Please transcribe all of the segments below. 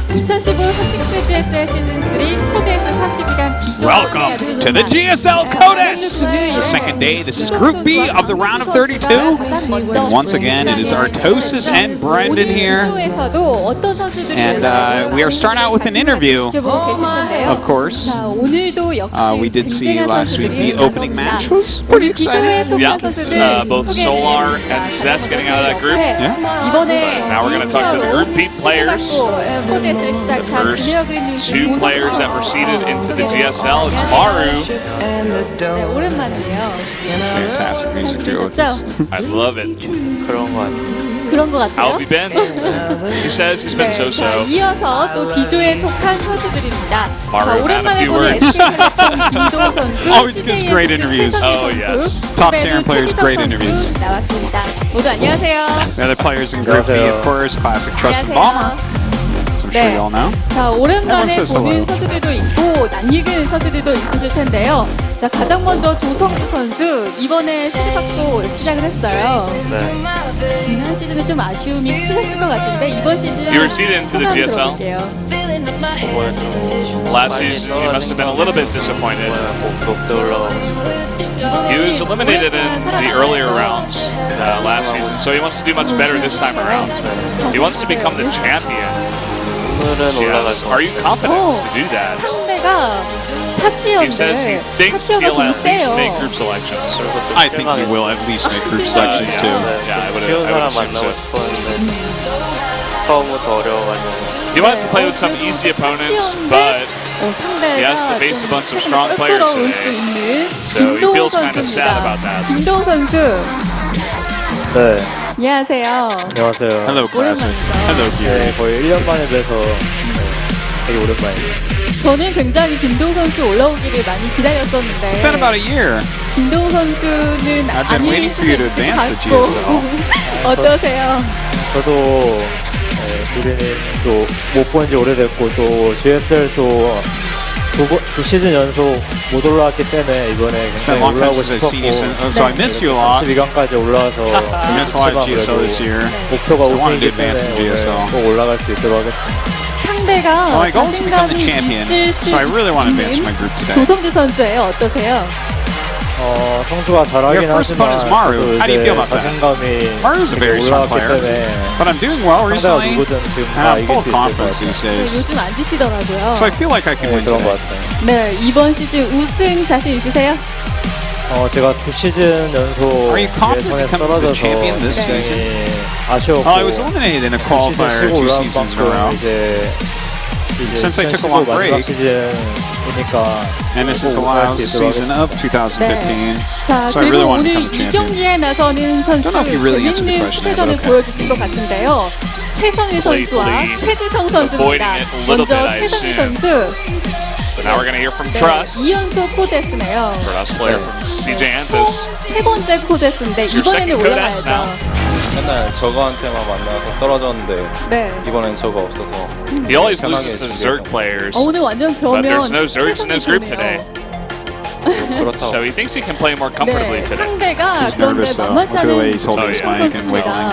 2015 HOT6 GSL 시즌 3 코드 S 32강 비조. Welcome to the GSL Code S. The second day. This is Group B of the round of 32. And once again, it is HOT6 and Brandon here. And we are starting out with an interview. Of course. We did see last week the opening match was pretty exciting. Yeah, both Solar and Zess getting out of that group. Yeah. Now we're going to talk to the Group B players. The first two players that were seeded into the GSL, it's Maru. Some fantastic music to go with this. I love it. 그런 것 같아요. How have you been? He says he's been so-so. 이어서 또 B조에 속한 선수들입니다. Maru, 오랜만에 few 보는 words. 김동호 선수, Always gives great interviews. Oh, yes. Top tier players, great interviews. 나왔습니다. 모두 안녕하세요. The other players in Group B, of course, classic Trusted Bomber. As I'm sure you all know. 자, 오랜만에 says 보는 hello. 선수들도 있고 낯익은 선수들도 있으실 텐데요. 자, 가장 먼저 조성주 선수 이번에 시드박도 시작을 했어요. 지난 시즌에 좀 아쉬움이 크셨을 것 같은데 이번 시즌 You were seeded into the GSL. Last season, you must have been a little bit disappointed. He was eliminated in the earlier rounds last season, so he wants to do much better this time around. He wants to become the champion. Yes. Are you confident to do that? 상대가 He says he thinks he'll at least make group selections. I think he will at least make group selections too. Yeah, I would assume so. He wanted to play with some easy opponents, but he has to face a bunch of strong players today. So he feels kind of sad about that. 김동호 선수. 네, 안녕하세요. 안녕하세요. Hello, classic. Hello, Geary. 네, 거의 1년 만에 뵈서 되게 오랜만이에요. 저는 굉장히 김동호 선수 올라오기를 많이 기다렸었는데 It's been about a year. 김동호 선수는 I've been waiting for you to advance the GSL. 어떠세요? 저도 우리는 또 못 본 지 오래됐고 또 GSL 또 두 시즌 연속 못 올라왔기 때문에 이번에 굉장히 올라오고 싶었고 32강까지 올라와서 GSL this year. 목표가 So I wanted to 우승이기 advance in 때문에 GSL. 오늘 꼭 올라갈 수 있도록 하겠습니다. 상대가 Well, my goal is to become the champion, 있을 수 so I really want to advance 있는 my group today. 조성주 선수예요. 어떠세요? 성주가 잘하긴 Your first 하지만 opponent is Maru. 저도 How do you feel 이제 about that? 자신감이 Maru's a very strong 올라왔기 player, 때문에 but I'm doing well 상대가 recently. 누구든 지금 And 다 I'm 이길 full 수 있을 것 confidence 같아요. these days. 요즘 안 지시더라고요. So I feel like I can win 그런 것 today. 같아요. 네, 이번 시즌 우승 자신 있으세요? 제가 두 시즌 연속 Are you confident 예선에 becoming the 떨어져서 champion this 굉장히 season? 아쉬웠고 I was eliminated in a qualifier 2 seasons in a row. 이제 Since I took a long break, 시즌이니까 and this is the last season of 2015. 자, So I 그리고 really want to 오늘 become 이 champion. 경기에 나서는 선수 Don't know if you really answered the 재밌는 question, 투대전을 but okay. 보여주신 것 같은데요. 최성일 선수와 최지성 선수입니다. avoiding it a little 먼저 bit, I 최성일 assume. 선수. But now we're going to hear from 네, Trust. 2연속 코데스네요. Trust player from CJ Antis. 세 번째 코데스인데 It's your 이번에는 second Code S 올라가야죠. 맨날 저거한테만 만나서 떨어졌는데 네. 이번엔 저거 없어서 He always loses to Zerg players, 오늘 완전 but 그러면 there's no Zergs in his group 최성일 today. 그렇다고 So he thinks he can play more comfortably 네, today. 상대가 He's 그런데 nervous though. 만만치 Look at the way 않은 he's holding his mic and wiggling.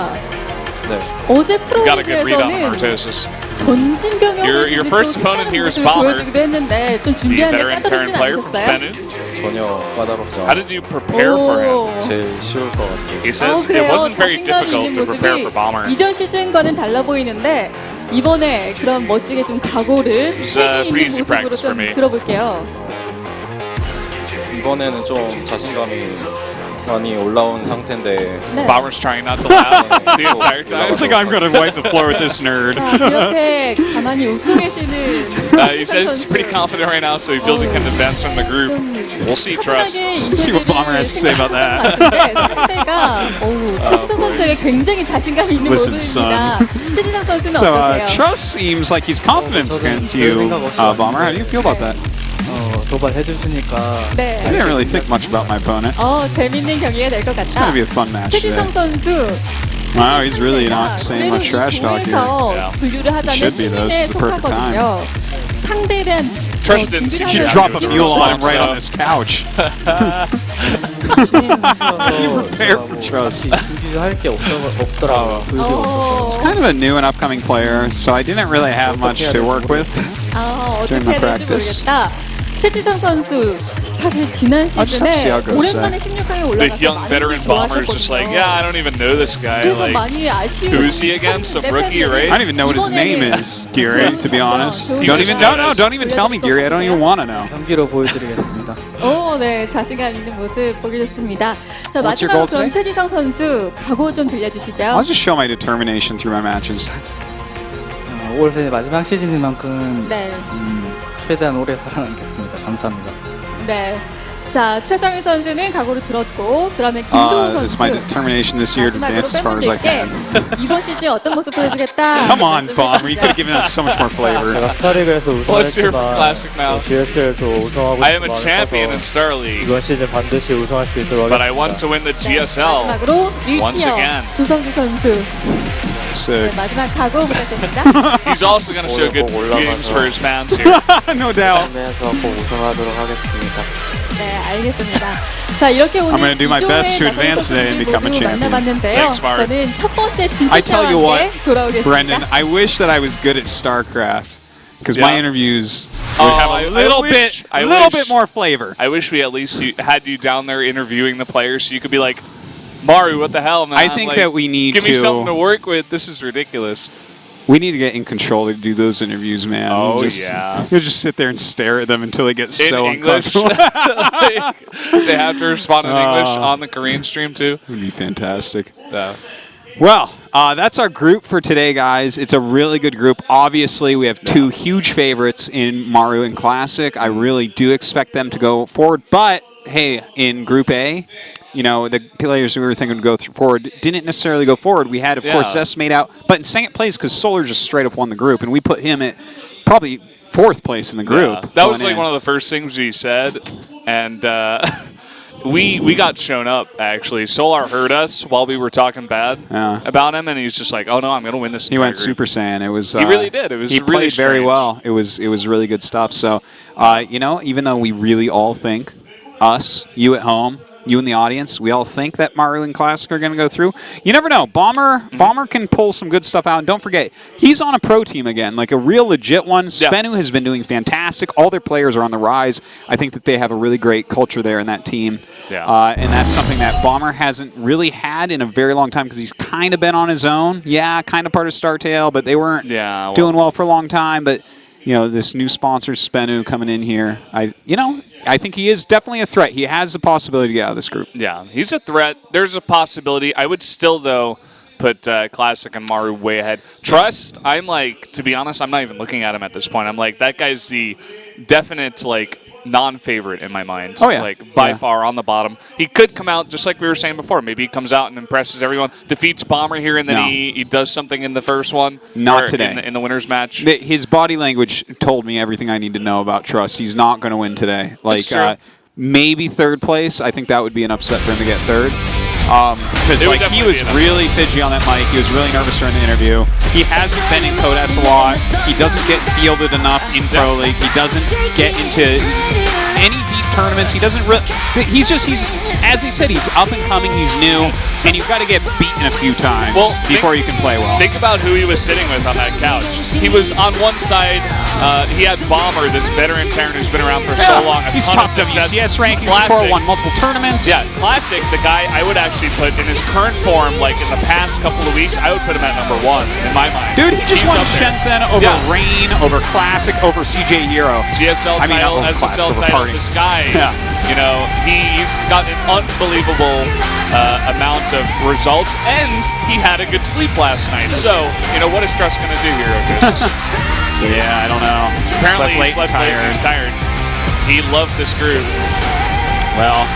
네. 어제 Got a good read on the 프로리그에서는 Martosis. 전진병영을 Your first opponent here is 모습을 Bomber. 보여주기도 했는데 좀 The 준비하는데 veteran Terran 까다롭진 player from 않으셨어요? Spenu. 전혀 까다롭지 How 않아 did you prepare for him? 제일 쉬울 것 같아요. He says it 그래요. wasn't very 자신감 difficult 있는 to prepare 모습이 for Bomber. 이전 시즌과는 달라 보이는데 이번에 그런 멋지게 좀 각오를 It's, 패기 pretty 있는 easy 모습으로 practice for 좀 me. 들어볼게요. 이번에는 좀 자신감이 많이 올라온 상태인데 네. Bomber's trying not to laugh the entire time. It's like I'm going to wipe the floor with this nerd. 자, 그 옆에 가만히 웃고 계시는 He says he's pretty confident right now, so he feels he can advance from the group. We'll see, Trust. See what Bomber has to say about that. 상대가 최지성 선수에게 굉장히 자신감 있는 Listen, 모습입니다. 최지성 선수는 So 어떠세요? Trust seems like he's confident against you, Bomber. How do you feel about that? 도발 해주시니까 I 네. didn't really think much about my opponent. 재밌는 경기가 될 것 It's 같다. going to be a fun match 최지성 today. 선수 Wow, he's really not saying much trash talk here. 조에서 분류를 하자면 should be, though. This 신인에 is the perfect time. 속하거든요. 상대에 대한 Trust didn't seem You to drop a have mule on him response, right though. on this couch. Prepare for Trust. 할게 없더라고요. It's kind of a new and upcoming player, so I didn't really have much to work with. 어떻게 during the 해야 될지 practice. 모르겠다. 최지성 선수 사실 지난 just have to see how 시즌에 it goes, 오랜만에 16강에 The 올라가서 young 많이 veteran bomber is just like, yeah, I don't even know this guy. 그래서 Like, 많이 아쉬운 who is he again? Some rookie, right? I don't even know what his name is, Geary, to be honest. He's Don't just even, known as- don't even tell me, Geary. I don't even want to know. 경기로 보여드리겠습니다. 오, 네, 자신감 있는 모습 보기 좋습니다. 자, What's your 마지막으로 goal 그럼 today? 최지성 선수 각오 좀 들려주시죠. I'll just show my determination through my matches. 올해 마지막 시즌인 만큼 네, 최대한 오래 살아남겠습니다. 감사합니다. 네. 자, 최성희 선수는 각오를 들었고, 그러면 김도우 It's 선수. my determination this year to advance as far as I can. 이번 시즌 어떤 모습 보여주겠다. Come on, Bomber. You could have given us so much more flavor. 제가 스타리그에서 What's your 우승했지만 classic now? GSL도 우승하고 I am a 싶은 champion in 마음이 Star 커서 League, 이번 시즌 반드시 우승할 수 있도록 but I want 하겠습니다. to win the 네, GSL. 마지막으로 Once 1티어 again. 조성주 선수. 네, Sick. 마지막 각오 부탁드립니다. He's also going to show good games for his fans here. No doubt. 하면서 꼭 우승하도록 하겠습니다. 네, 알겠습니다. 자, 이렇게 오늘 I'm gonna do my best to advance today and become a champion. 만나봤는데요. Thanks, Maru. 저는 첫 번째 I tell you 진출자와 what, 함께 돌아오겠습니다. Brendan, I wish that I was good at StarCraft because my Yeah. interviews would Oh, have I a little wish- bit, I a little wish- bit more flavor. I wish we at least had you down there interviewing the players so you could be like, Maru, what the hell, man? I think Like, that we need give me something to to. work with. This is ridiculous. We need to get in control to do those interviews, man. Oh, Just, yeah. You'll just sit there and stare at them until they get In so English. uncomfortable. Like, they have to respond in English on the Korean stream, too. It would be fantastic. So, Well, that's our group for today, guys. It's a really good group. Obviously, we have two huge favorites in Maru and Classic. I really do expect them to go forward. But, hey, in Group A, you know, the players who we were thinking would go forward didn't necessarily go forward. We had, of course, Yeah. Estimate out, but in second place because Solar just straight up won the group, and we put him at probably fourth place in the group. yeah. That was going like in. one of the first things we said. And we got shown up, actually. Solar heard us while we were talking bad Yeah. about him, and he was just like, oh, no, I'm going to win this. He went entire Super group. Saiyan. It was. He really did. It was He really played very strange. well. It was really good stuff. So, you know, even though we really all think, us, you at home, you in the audience, we all think that Maru and Classic are going to go through. You never know. Bomber can pull some good stuff out. And don't forget, he's on a pro team again, like a real legit one. Yeah. Spenu has been doing fantastic. All their players are on the rise. I think that they have a really great culture there in that team. Yeah. And that's something that Bomber hasn't really had in a very long time because he's kind of been on his own. Yeah, kind of part of StarTale, but they weren't Yeah, well- doing well for a long time. But, you know, this new sponsor, Spenu, coming in here, I think he is definitely a threat. He has the possibility to get out of this group. Yeah, he's a threat. There's a possibility. I would still, though, put Classic and Maru way ahead. Trust, I'm like, to be honest, I'm not even looking at him at this point. I'm like, that guy's the definite, like, non-favorite in my mind. Oh, yeah. Like, by Yeah. far on the bottom. He could come out, just like we were saying before. Maybe he comes out and impresses everyone, defeats Bomber here, and then No. he does something in the first one. Not or today. In the winner's match. His body language told me everything I need to know about Trust. He's not going to win today. Like, That's true. maybe third place. I think that would be an upset for him to get third. Because It would like he definitely was be an really fidgety on that mic. He was really nervous during the interview. He hasn't been in Code S a lot. He doesn't get fielded enough in Pro League. He doesn't get into any deep tournaments. He doesn't really. He's as he said, he's up and coming. He's new, and you've got to get beaten a few times before you can play well. Think about who he was sitting with on that couch. He was on one side. He had Bomber, this veteran Terran who's been around for so long. He's ton top of success. WCS rankings Classic. before, won multiple tournaments. Yeah, Classic, the guy I would actually put in his current form, like in the past couple of weeks, I would put him at #1 in my mind. Dude, he just He's won up there. Shenzhen over Yeah. Rain, over Classic, over CJ Hero. GSL I mean, title, over Classic, SSL over title. Party. This guy, Yeah. you know, he's got an unbelievable amount of results, and he had a good sleep last night. So, you know, what is Trust going to do here, Otosis? Yeah, I don't know. Apparently, he late slept and late. tired. He's tired. He loved this group. Well,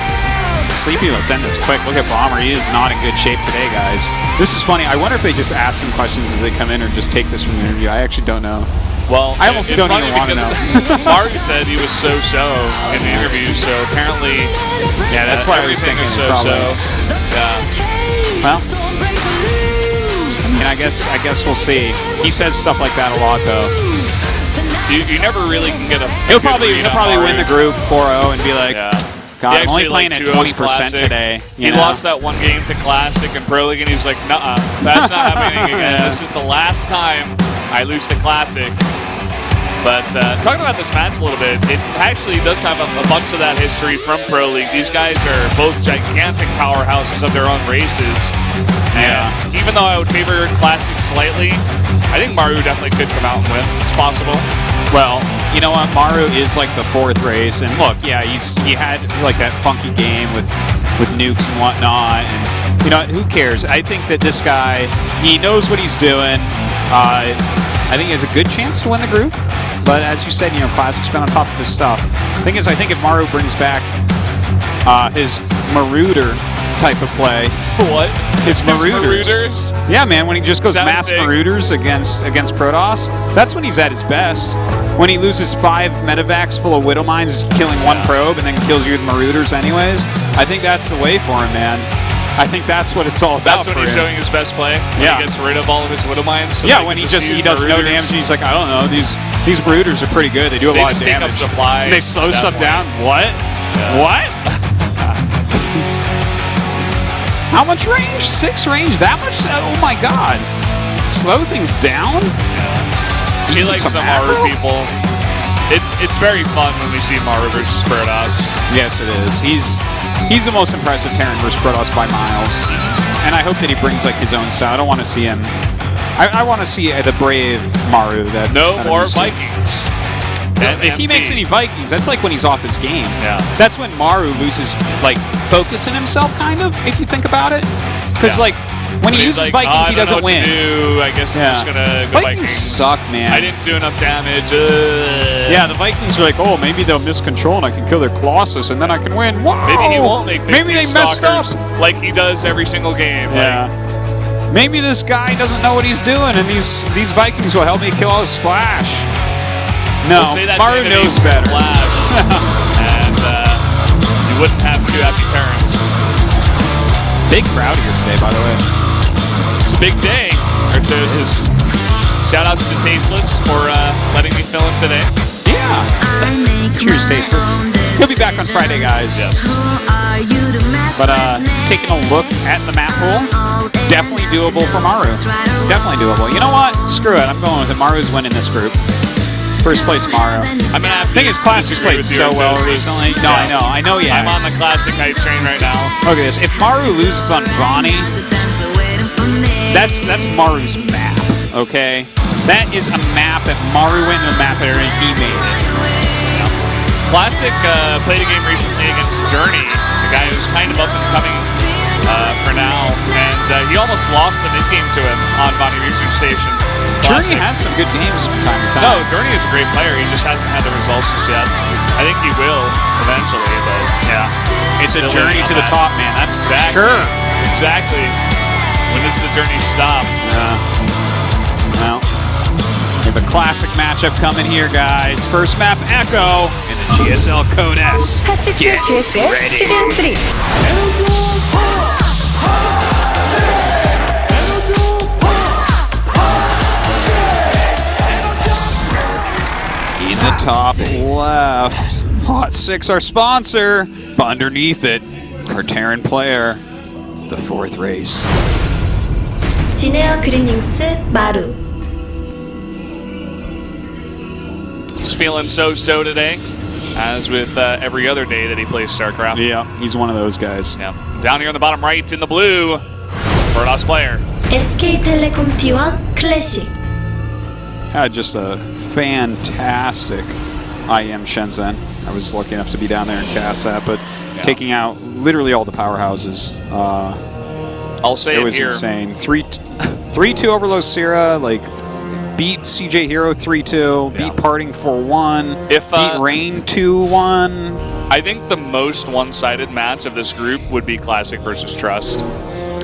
Sleepy, let's end this quick. Look at Bomber. He is not in good shape today, guys. This is funny. I wonder if they just ask him questions as they come in or just take this from the interview. I actually don't know. Well, I almost it's don't funny even want to because know. Mark said he was so-so in the interview, so apparently, Yeah, that's why I was everything thinking is so-so. probably. Yeah. Well, I mean, I guess we'll see. He says stuff like that a lot, though. You never really can get a He'll good probably read on win Maru. the group 4-0 and be like, Yeah. God, I'm only actually, playing like, at 2-0 20% Classic. today. He You know? lost that one game to Classic and Pro League, and he's like, nuh-uh, that's not happening again. This is the last time I lose to Classic. But talking about this match a little bit, it actually does have a bunch of that history from Pro League. These guys are both gigantic powerhouses of their own races. And even though I would favor Classic slightly, I think Maru definitely could come out and win. It's possible. Well, you know what? Maru is like the 4th race, and look, yeah, he had like that funky game with nukes and whatnot, and you know, who cares? I think that this guy, he knows what he's doing. I think he has a good chance to win the group, but as you said, you know, Classic's been on top of his stuff. The thing is, I think if Maru brings back his Marauder type of play. What? His Marauders. Yeah, man, when he just goes mass Marauders against Protoss, that's when he's at his best. When he loses 5 medevacs full of Widow Mines, killing 1 probe, and then kills you with Marauders anyways, I think that's the way for him, man. I think that's what it's all about. That's when he's showing his best play. When he gets rid of all of his Widow Mines. So yeah, when he does no damage, he's like, I don't know, these Marauders are pretty good. They do a lot of damage. Take up supply. They slow stuff down. What? Yeah. What? How much range? 6 range? That much? Oh my god. Slow things down? Yeah. He likes the Maru people. It's very fun when we see Maru versus Protoss. Yes, it is. He's the most impressive Terran versus Protoss by miles. And I hope that he brings like his own style. I don't want to see him. I want to see the brave Maru. No more Vikings. If he makes any Vikings, that's like when he's off his game. Yeah. That's when Maru loses like focus in himself, kind of, if you think about it. Because like when he uses like, Vikings, he doesn't win. I guess I'm just gonna go Vikings. Suck, man. I didn't do enough damage. Yeah, the Vikings are like, oh, maybe they'll miss control and I can kill their Colossus and then I can win. Whoa! Maybe he won't make 15 maybe they messed up like he does every single game. Yeah. Like, maybe this guy doesn't know what he's doing, and these Vikings will help me kill all his splash. No, we'll say that Maru knows better. Flash, and you wouldn't have 2 happy turns. Big crowd here today, by the way. It's a big day. Artosis. Shout-outs to Tasteless for letting me fill in today. Yeah. Cheers, Tasteless. He'll be back on Friday, guys. Yes. But taking a look at the map pool, definitely doable for Maru. Definitely doable. You know what? Screw it. I'm going with it. Maru's winning this group. First place, Maru. I'm gonna have to. I think his Classic's played so well recently. No, I know he has. I'm on the Classic hype train right now. Look at this. If Maru loses on Vonnie, that's Maru's map. Okay, that is a map that Maru went to a map area and he made it. Classic played a game recently against Journey, a guy who's kind of up and coming for now, and he almost lost the mid game to him on Vonnie Research Station. Journey has some good games from time to time. No, Journey is a great player. He just hasn't had the results just yet. I think he will eventually, but yeah, it's a journey to the top, man. That's exactly sure. Exactly. When does the journey stop? Well, we have a classic matchup coming here, guys. First map, Echo, in the GSL Code S. HOT6 GSL 시즌 3. In the top left, HOT6, our sponsor. But underneath it, our Terran player, the 4th race. 진에어 그리닝스 마루. He's feeling so today, as with every other day that he plays StarCraft. Yeah, he's one of those guys. Yeah. Down here on the bottom right in the blue, Protoss player. SK텔레콤 T1 클래식. Had just a fantastic IM Shenzhen. I was lucky enough to be down there and cast that, but taking out literally all the powerhouses. I'll say it was here. Insane. 3-2 over Losira, like beat CJ Hero 3-2, beat Parting 4-1, beat Rain 2-1. I think the most one-sided match of this group would be Classic versus Trust.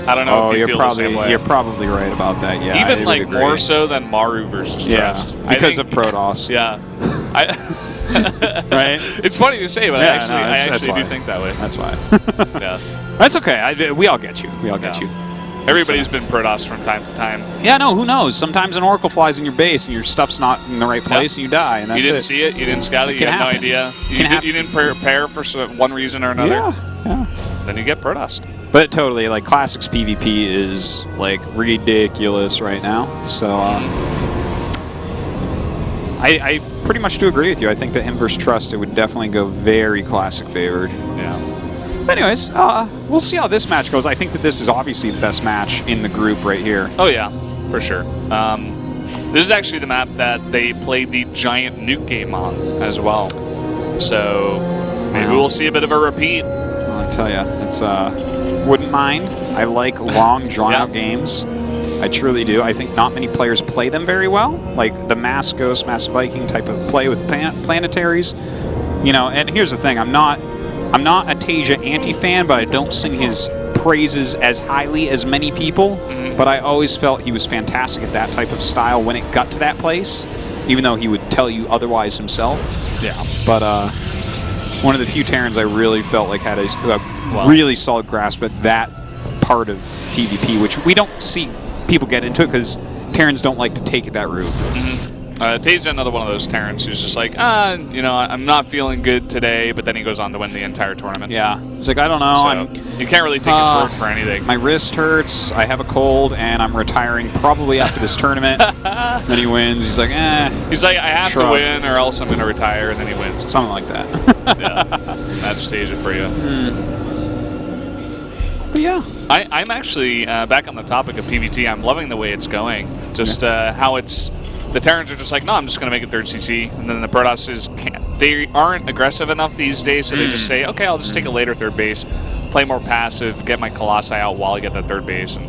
I don't know if you feel the same way. You're probably right about that, yeah. Even like more so than Maru versus Trust. Because of Protoss. Yeah. Right? It's funny to say, but I actually do think that way. That's why. Yeah. That's okay. We all get you. We all get you. Everybody's been Protoss from time to time. Yeah, no, who knows? Sometimes an Oracle flies in your base and your stuff's not in the right place and you die. And that's You didn't it. see it. You didn't scout it. You had no idea. You didn't prepare for one reason or another. Yeah. Then you get Protossed. But totally, like, Classics PvP is, like, ridiculous right now. So, I pretty much do agree with you. I think that him versus Trust, it would definitely go very Classic favored. Yeah. Anyways, we'll see how this match goes. I think that this is obviously the best match in the group right here. Oh, yeah, for sure. This is actually the map that they played the giant nuke game on as well. So maybe we'll see a bit of a repeat. I'll tell you, it's wouldn't mind. I like long, drawn-out games. I truly do. I think not many players play them very well, like the Mass Ghost, Mass Viking type of play with planetaries. You know, and here's the thing: I'm not a Tasia anti-fan, but I don't sing his praises as highly as many people. But I always felt he was fantastic at that type of style when it got to that place, even though he would tell you otherwise himself. Yeah. But one of the few Terrans I really felt like had a really solid grasp at that part of TvP, which we don't see people get into it because Terrans don't like to take that route. Tasia, another one of those Terrans who's just like, you know, I'm not feeling good today, but then he goes on to win the entire tournament. Yeah. It's like, I don't know. So you can't really take his word for anything. My wrist hurts, I have a cold, and I'm retiring probably after this tournament. Then he wins. He's like, He's like, I have shrug. to win or else I'm going to retire, and then he wins. Something like that. Yeah. That's Tasia for you. But yeah. I'm actually, back on the topic of PvT, I'm loving the way it's going. Just how it's... The Terrans are just like, no, I'm just going to make it third CC. And then the Protosses, they aren't aggressive enough these days, so they just say, okay, I'll just take a later third base, play more passive, get my Colossi out while I get that third base. And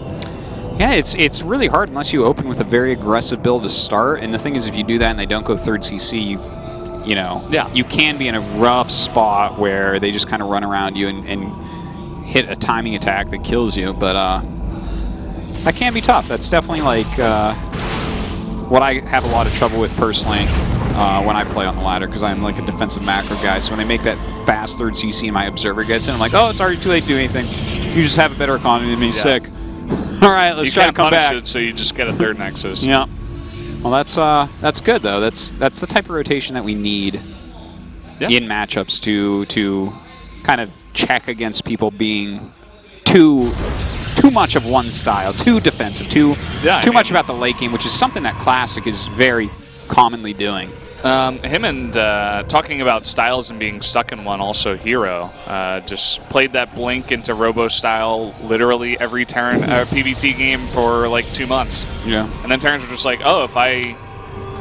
yeah, it's really hard unless you open with a very aggressive build to start. And the thing is, if you do that and they don't go third CC, you know, you can be in a rough spot where they just kind of run around you and hit a timing attack that kills you. But that can be tough. That's definitely like... what I have a lot of trouble with personally when I play on the ladder, because I'm like a defensive macro guy. So when they make that fast third CC and my observer gets in, I'm like, oh, it's already too late to do anything. You just have a better economy than me. Sick. All right, let's try to come back. It, so you just get a third Nexus. Yeah. Well, that's good though. That's the type of rotation that we need in matchups to kind of check against people being too much of one style, too defensive, too much about the late game, which is something that Classic is very commonly doing. Him and talking about styles and being stuck in one, also Hero just played that Blink into Robo style literally every Terran PvT game for like 2 months. Yeah. And then Terrans were just like, oh, if I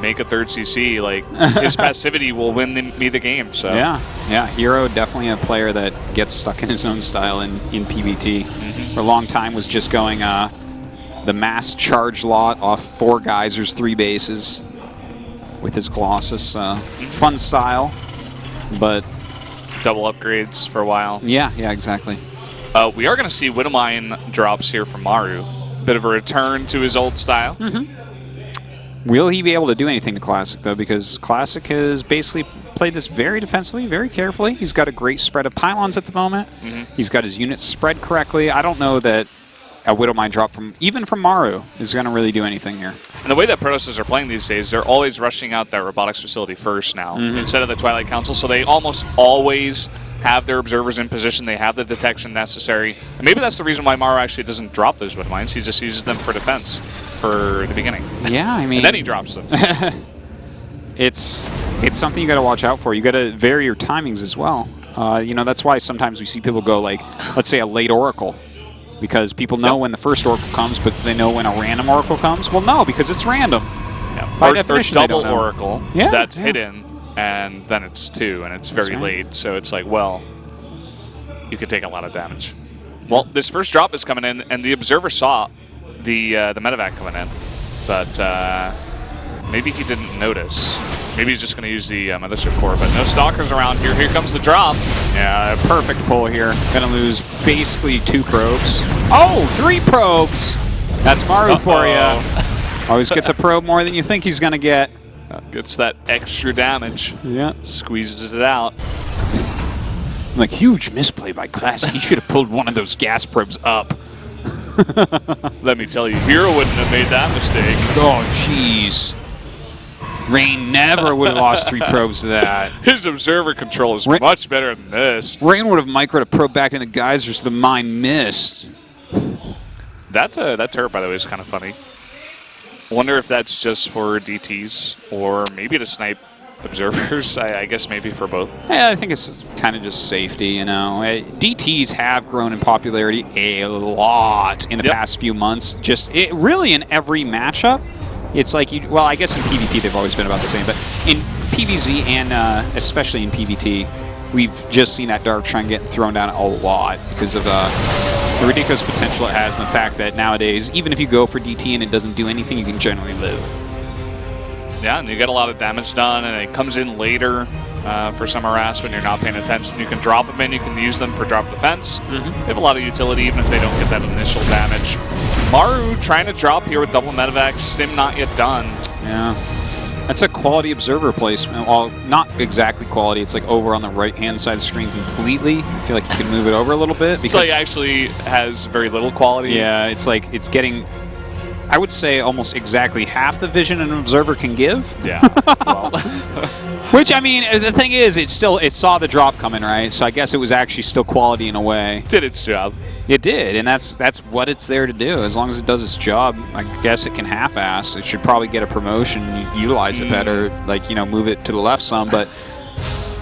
make a third CC, like his passivity will win me the game. So yeah, Hero definitely a player that gets stuck in his own style in PvT. For a long time was just going the mass charge lot off 4 geysers, 3 bases with his Colossus. Fun style, but double upgrades for a while. Yeah, exactly. We are going to see Widowmine drops here from Maru. Bit of a return to his old style. Will he be able to do anything to Classic, though? Because Classic has basically played this very defensively, very carefully. He's got a great spread of pylons at the moment. He's got his units spread correctly. I don't know that a Widowmine drop even from Maru is going to really do anything here. And the way that Protosses are playing these days, they're always rushing out that robotics facility first now instead of the Twilight Council. So they almost always have their observers in position. They have the detection necessary. And maybe that's the reason why Maru actually doesn't drop those Widowmines. He just uses them for defense for the beginning. Yeah, I mean... and then he drops them. It's something you got to watch out for. You got to vary your timings as well. You know, that's why sometimes we see people go like, let's say a late Oracle. Because people know when the first Oracle comes, but they know when a random Oracle comes? Well, no, because it's random. By definition, or double Oracle that's hidden, and then it's 2, and it's very late. So it's like, well, you could take a lot of damage. Well, this first drop is coming in, and the Observer saw the medevac coming in, but maybe he didn't notice. Maybe he's just going to use the Mothership Core, but no Stalkers around here. Here comes the drop. Yeah, perfect pull here. Going to lose basically 2 probes. Oh, 3 probes! That's Maru for you. Always gets a probe more than you think he's going to get. Gets that extra damage. Yeah. Squeezes it out. Like, huge misplay by Classic. He should have pulled one of those gas probes up. Let me tell you, Hero wouldn't have made that mistake. Oh, jeez. Rain never would have lost 3 probes to that. His observer control is much better than this. Rain would have microed a probe back in the geysers. The mine missed. That turret, by the way, is kind of funny. I wonder if that's just for DTs or maybe to snipe observers. I guess maybe for both. Yeah, I think it's kind of just safety, you know. DTs have grown in popularity a lot in the past few months. Really in every matchup. It's like, well, I guess in PvP they've always been about the same, but in PvZ and especially in PvT, we've just seen that Dark Shrine getting thrown down a lot because of the ridiculous potential it has and the fact that nowadays, even if you go for DT and it doesn't do anything, you can generally live. Yeah, and you get a lot of damage done, and it comes in later for some harass when you're not paying attention. You can drop them in, you can use them for drop defense. They have a lot of utility even if they don't get that initial damage. Maru trying to drop here with double medevac, stim not yet done. Yeah. That's a quality observer placement. Well, not exactly quality. It's like over on the right-hand side of the screen completely. I feel like you can move it over a little bit. It's like actually has very little quality. Yeah, it's like it's getting, I would say, almost exactly half the vision an observer can give. Yeah. Well. Which, I mean, the thing is, it saw the drop coming, right? So I guess it was actually still quality in a way. Did its job. It did, and that's what it's there to do. As long as it does its job, I guess it can half-ass. It should probably get a promotion, utilize it better, like, you know, move it to the left some, but,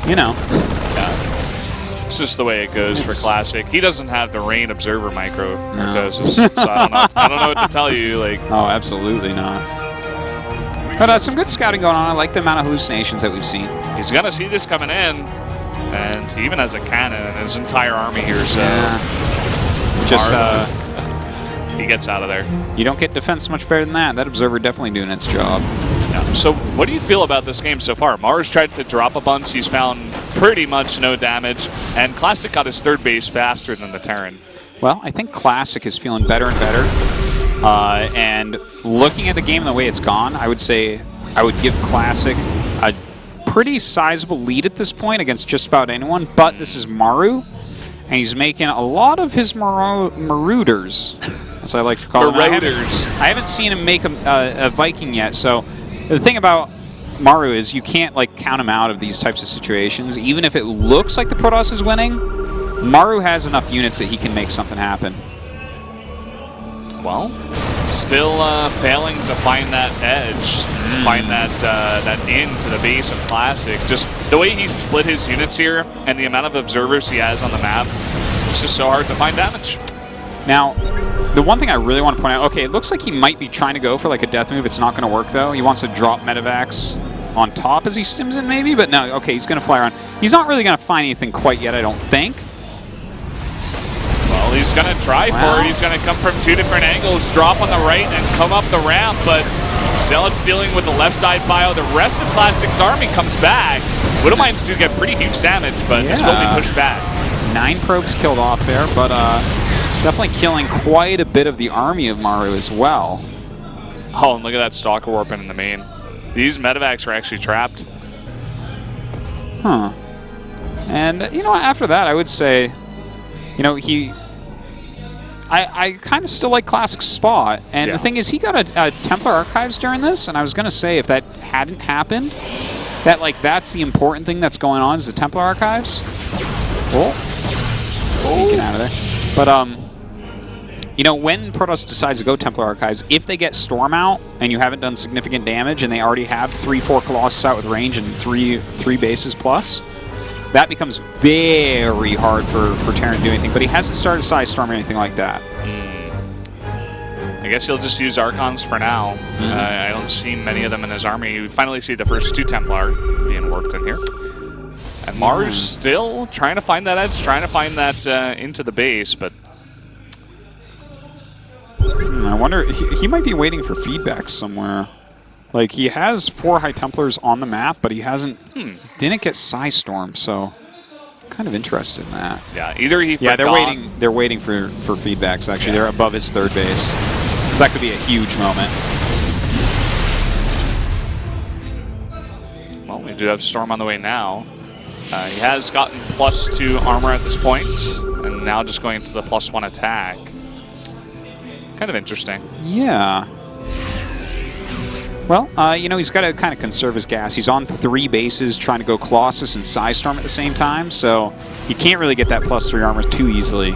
you know. Yeah. It's just the way it goes for Classic. He doesn't have the Rain Observer micro Artosis, so I don't know what to tell you. Like, oh, absolutely not. But some good scouting going on. I like the amount of hallucinations that we've seen. He's going to see this coming in, and he even has a cannon and his entire army here, so... Yeah. Just, he gets out of there. You don't get defense much better than that. That observer definitely doing its job. Yeah. So what do you feel about this game so far? Maru's tried to drop a bunch. He's found pretty much no damage. And Classic got his third base faster than the Terran. Well, I think Classic is feeling better and better. And looking at the game and the way it's gone, I would say I would give Classic a pretty sizable lead at this point against just about anyone. But this is Maru. And he's making a lot of his marauders, as I like to call them. Marauders. I haven't seen him make a Viking yet. So the thing about Maru is you can't like count him out of these types of situations. Even if it looks like the Protoss is winning, Maru has enough units that he can make something happen. Well, still failing to find that edge, find that in to the base of Classic. Just the way he split his units here and the amount of observers he has on the map, it's just so hard to find damage. Now, the one thing I really want to point out, okay, it looks like he might be trying to go for like a death move. It's not going to work though. He wants to drop medevacs on top as he stims in maybe, but no, okay, he's going to fly around. He's not really going to find anything quite yet, I don't think. Well, he's going to try for it. He's going to come from two different angles, drop on the right and come up the ramp, but Zealot's dealing with the left side bio. The rest of Classic's army comes back. Widowmines do get pretty huge damage, but this will be pushed back. 9 probes killed off there, but definitely killing quite a bit of the army of Maru as well. Oh, and look at that Stalker Warping in the main. These medevacs are actually trapped. Huh. And, you know, after that, I would say, you know, I kind of still like Classic's spot. And the thing is, he got a Templar Archives during this, and I was going to say, if that hadn't happened, that's the important thing that's going on is the Templar Archives. Oh. Sneaking out of there. But, you know, when Protoss decides to go Templar Archives, if they get Storm out and you haven't done significant damage and they already have 3-4 Colossus out with range and three bases plus, that becomes very hard for Terran to do anything. But he hasn't started Size Storm or anything like that. I guess he'll just use Archons for now. I don't see many of them in his army. We finally see the first 2 Templar being worked in here. And Maru's still trying to find that edge, trying to find that into the base, but... I wonder, he might be waiting for feedback somewhere. Like, he has 4 High Templars on the map, but he hasn't, didn't get Size Storm, so kind of interested in that. Yeah, either he forgot... Yeah, they're waiting for feedbacks, actually. They're above his 3rd base. So that could be a huge moment. Well, we do have Storm on the way now. He has gotten +2 armor at this point, and now just going to the +1 attack. Kind of interesting. Yeah. Well, you know, he's got to kind of conserve his gas. He's on 3 bases trying to go Colossus and Psystorm at the same time, so he can't really get that +3 armor too easily.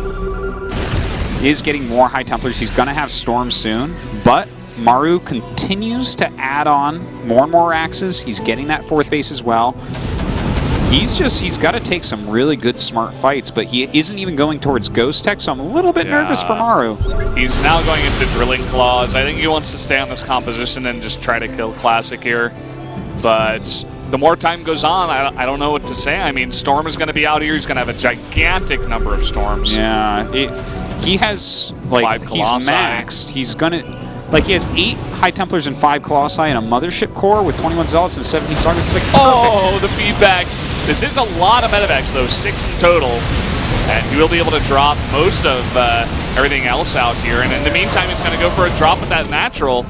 He is getting more High Templars. He's going to have Storm soon, but Maru continues to add on more and more axes. He's getting that 4th base as well. He's got to take some really good, smart fights, but he isn't even going towards Ghost Tech, so I'm a little bit nervous for Maru. He's now going into Drilling Claws. I think he wants to stay on this composition and just try to kill Classic here. But the more time goes on, I don't know what to say. I mean, Storm is going to be out here. He's going to have a gigantic number of Storms. Yeah, he has, like, he's maxed. He's going to... Like, he has 8 High Templars and 5 Colossi and a Mothership Core with 21 Zealots and 17 Sagas. It's like, oh, the feedbacks. This is a lot of medevacs, though, 6 in total. And he will be able to drop most of everything else out here. And in the meantime, he's going to go for a drop with that natural.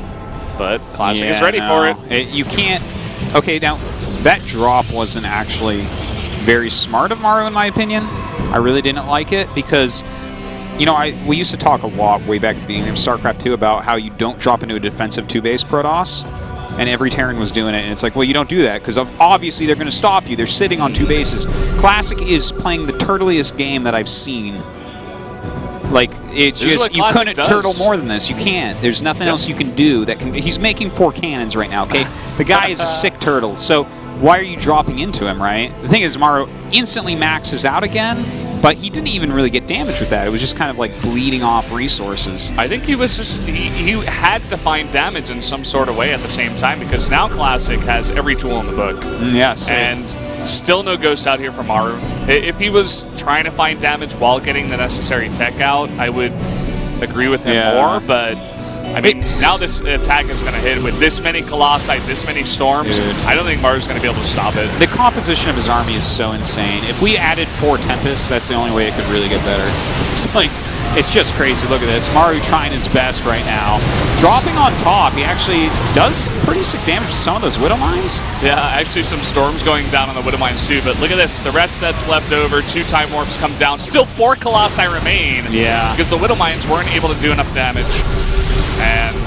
But Classic is ready for it. You can't... Okay, now, that drop wasn't actually very smart of Maru, in my opinion. I really didn't like it because... You know, we used to talk a lot way back at the beginning of StarCraft II about how you don't drop into a defensive 2-base Protoss, and every Terran was doing it, and it's like, well, you don't do that, because obviously they're going to stop you. They're sitting on 2 bases. Classic is playing the turtliest game that I've seen. Like, it's just, you couldn't turtle more than this. You can't. There's nothing else you can do that can... He's making 4 cannons right now, okay? The guy is a sick turtle, so why are you dropping into him, right? The thing is, Maru instantly maxes out again, but he didn't even really get damaged with that. It was just kind of like bleeding off resources. I think he was just, he had to find damage in some sort of way at the same time, because now Classic has every tool in the book. Yes. And still no Ghost out here for Maru. If he was trying to find damage while getting the necessary tech out, I would agree with him more, but I mean, now this attack is going to hit with this many Colossi, this many Storms. Dude. I don't think Maru's going to be able to stop it. The composition of his army is so insane. If we added 4 Tempests, that's the only way it could really get better. It's like, it's just crazy. Look at this. Maru trying his best right now. Dropping on top, he actually does pretty sick damage with some of those Widow Mines. Yeah, actually some Storms going down on the Widow Mines too, but look at this. The rest that's left over, 2 Time Warps come down. Still 4 Colossi remain. Yeah. Because the Widow Mines weren't able to do enough damage. And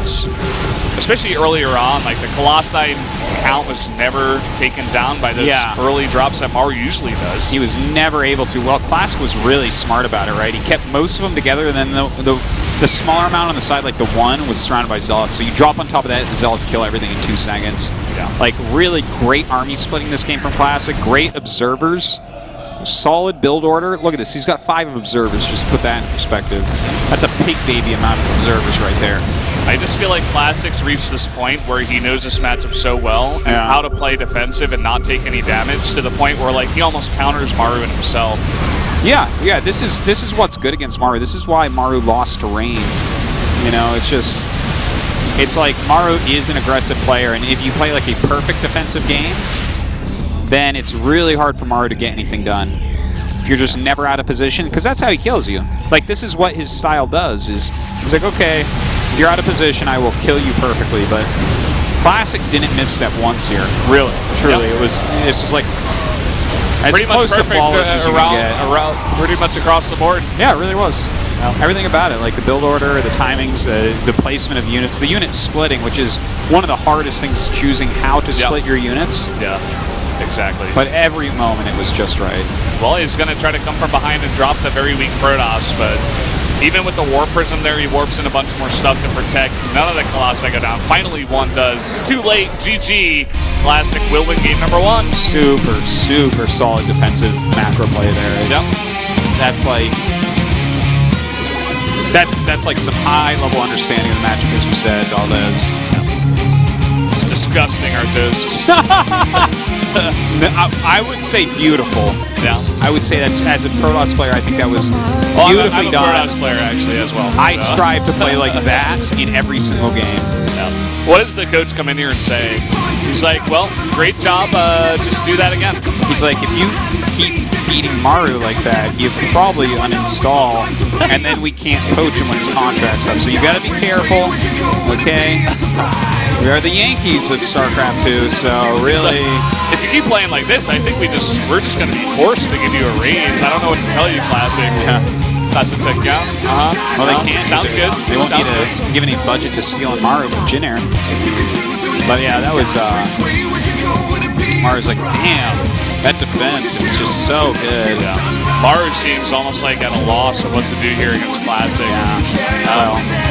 especially earlier on, like the Colossi count was never taken down by those early drops that Maru usually does. He was never able to. Well, Classic was really smart about it, right? He kept most of them together, and then the smaller amount on the side, like the 1, was surrounded by Zealots. So you drop on top of that, the Zealots kill everything in 2 seconds. Yeah. Like, really great army splitting this game from Classic. Great observers. Solid build order. Look at this. He's got 5 observers. Just put that in perspective. That's a pig baby amount of observers right there. I just feel like Classic's reached this point where he knows this matchup so well and how to play defensive and not take any damage, to the point where like he almost counters Maru in himself. Yeah. This is what's good against Maru. This is why Maru lost to Rain. You know, it's like Maru is an aggressive player, and if you play like a perfect defensive game, then it's really hard for Maru to get anything done. If you're just never out of position, because that's how he kills you. Like, this is what his style does, is he's like, okay, if you're out of position, I will kill you perfectly, but Classic didn't misstep once here. Really, truly. It was just like as pretty close much perfect to flawless as you can get. pretty much across the board. Yeah, it really was. Everything about it, like the build order, the timings, the placement of units, the unit splitting, which is one of the hardest things, is choosing how to split your units. Yeah. Exactly. But every moment it was just right. Well, he's going to try to come from behind and drop the very weak Protoss, but even with the Warp Prism there, he warps in a bunch more stuff to protect. None of the Colossi go down. Finally, one does. Too late. GG. Classic will win game number 1. Super, super solid defensive macro play there. That's like... That's like some high-level understanding of the matchup, as you said, Valdez. It's disgusting, Artos. I would say beautiful. Yeah. I would say that's, as a Protoss player, I think that was beautifully done. I'm a Protoss player, actually, as well. I strive to play like that in every single game. Yeah. What does the coach come in here and say? He's like, well, great job, just do that again. He's like, if you keep beating Maru like that, you probably uninstall, and then we can't poach him when his contract's up. So you gotta be careful, okay? We are the Yankees of StarCraft II, so really... If you keep playing like this, I think we're just going to be forced to give you a raise. I don't know what to tell you, Classic. Yeah. Classic, yeah. Well, they can't. Sounds good. They won't need Sounds to good. give any budget to stealing Maru from Jin Air. But yeah, that was Maru's like, damn, that defense, it was just so good. Yeah. Maru seems almost like at a loss of what to do here against Classic.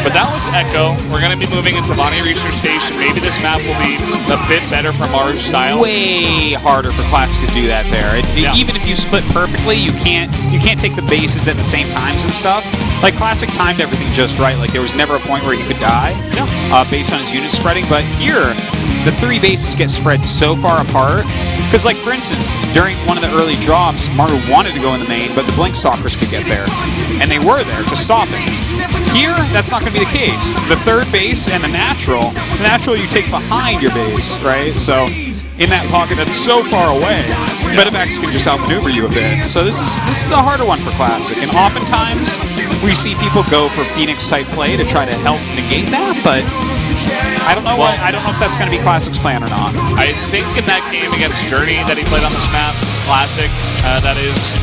But that was Echo. We're going to be moving into Bonnie Research Station. Maybe this map will be a bit better for Maru's style. Way harder for Classic to do that there. Even if you split perfectly, you can't take the bases at the same times and stuff. Like Classic timed everything just right. Like there was never a point where he could die based on his unit spreading. But here, the 3 bases get spread so far apart. Because, like, for instance, during one of the early drops, Maru wanted to go in the main, but the Blink Stalkers could get there. And they were there to stop it. Here, that's not going to be the case. The 3rd base and the natural you take behind your base, right? So, in that pocket that's so far away, Medivacs can just outmaneuver you a bit. So this is a harder one for Classic. And oftentimes, we see people go for Phoenix-type play to try to help negate that, but I don't know I don't know if that's going to be Classic's plan or not. I think in that game against Journey that he played on this map, Classic, that is,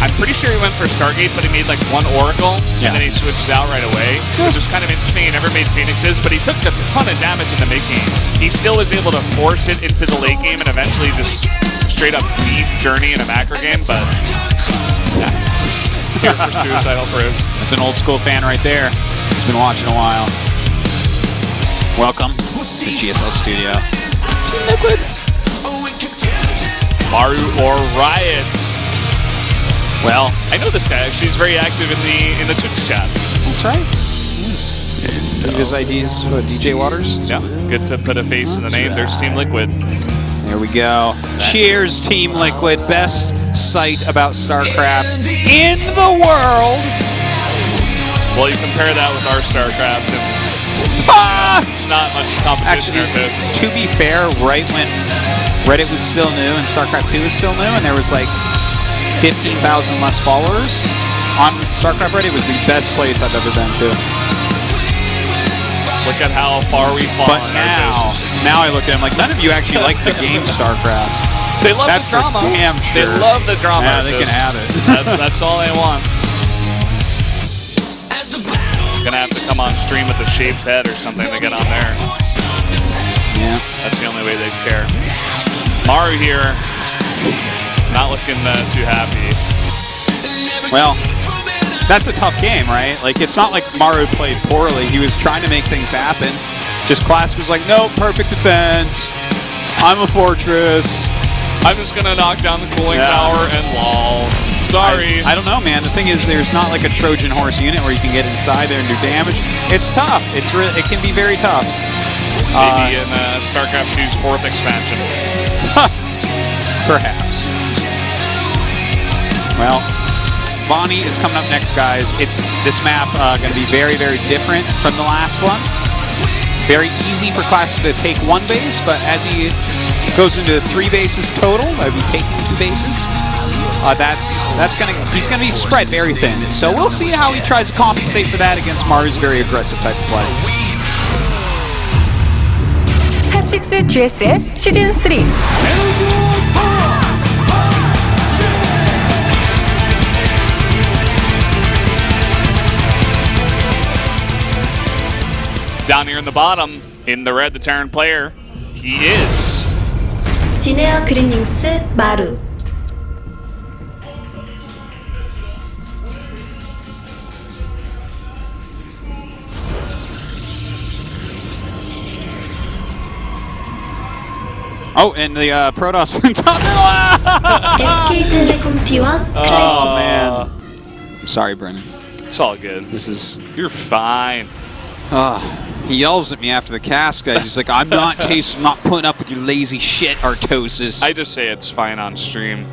I'm pretty sure he went for Stargate, but he made like 1 Oracle, and then he switched out right away, which is kind of interesting. He never made Phoenixes, but he took a ton of damage in the mid-game. He still was able to force it into the late game and eventually just straight up beat Journey in a macro game, but yeah, just here for Suicidal Probes. That's an old school fan right there. He's been watching a while. Welcome to GSL Studio. Maru or Riot? Well, I know this guy actually. He's very active in the Twitch chat. that's right. Yes. His ID is DJ Waters. Yeah, good to put a face in the name. There's Team Liquid. There we go. Cheers, Team Liquid. Best site about StarCraft in the world. Well, you compare that with our StarCraft, and it's not much competition. Actually, to be fair, right when Reddit was still new and StarCraft II was still new, and there was like 15,000 less followers on StarCraft Reddit, was the best place I've ever been to. Look at how far we've fallen. But now I look at him like, none of you actually like the game StarCraft. They love That's the drama. for damn sure. They love the drama. Yeah, they can have it. That's all they want. Gonna have to come on stream with a shaved head or something to get on there. Yeah. That's the only way they care. Maru here, not looking too happy. Well, that's a tough game, right? Like, it's not like Maru played poorly. He was trying to make things happen. Just Classic was like, nope, perfect defense. I'm a fortress. I'm just gonna knock down the cooling tower and lol. Sorry. I don't know, man. The thing is, there's not like a Trojan horse unit where you can get inside there and do damage. It's tough. It can be very tough. Maybe in StarCraft II's 4th expansion. Perhaps. Well, Bonnie is coming up next, guys. It's this map going to be very, very different from the last one. Very easy for Classic to take 1 base, but as he goes into 3 bases total, I'll be taking 2 bases. He's gonna be spread very thin. So we'll see how he tries to compensate for that against Maru's very aggressive type of play. HOT6 GSL 시즌 3. Down here in the bottom, in the red, the Terran player, he is. 진에어 그린닝스 마루. Oh, and the Protoss top SK텔레콤 T1 클래식. Oh, man. I'm sorry, Brennan. It's all good. You're fine. He yells at me after the cast, guys. He's like, I'm not putting up with your lazy shit, Artosis. I just say it's fine on stream.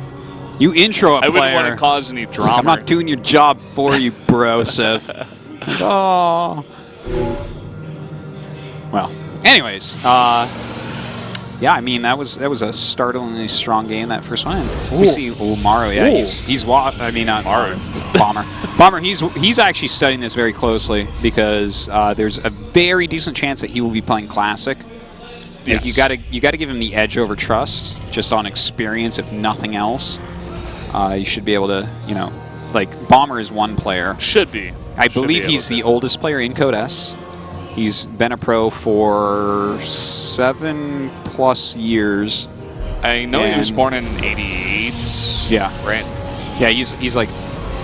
You intro a player. I wouldn't want to cause any drama. Like, I'm not doing your job for you, bro, Seth. Oh. Well, anyways, yeah, I mean that was a startlingly strong game, that first one. We see Maru, yeah, Maru, Bomber. He's actually studying this very closely because there's a very decent chance that he will be playing Classic. Like, Yes. you gotta give him the edge over Trust, just on experience, if nothing else. You should be able to, like Bomber is one player. Should be. I Should believe be he's able the to. oldest player in Code S. He's been a pro for 7+ years. I know he was And- born in '88. Yeah. Right. Yeah, he's like,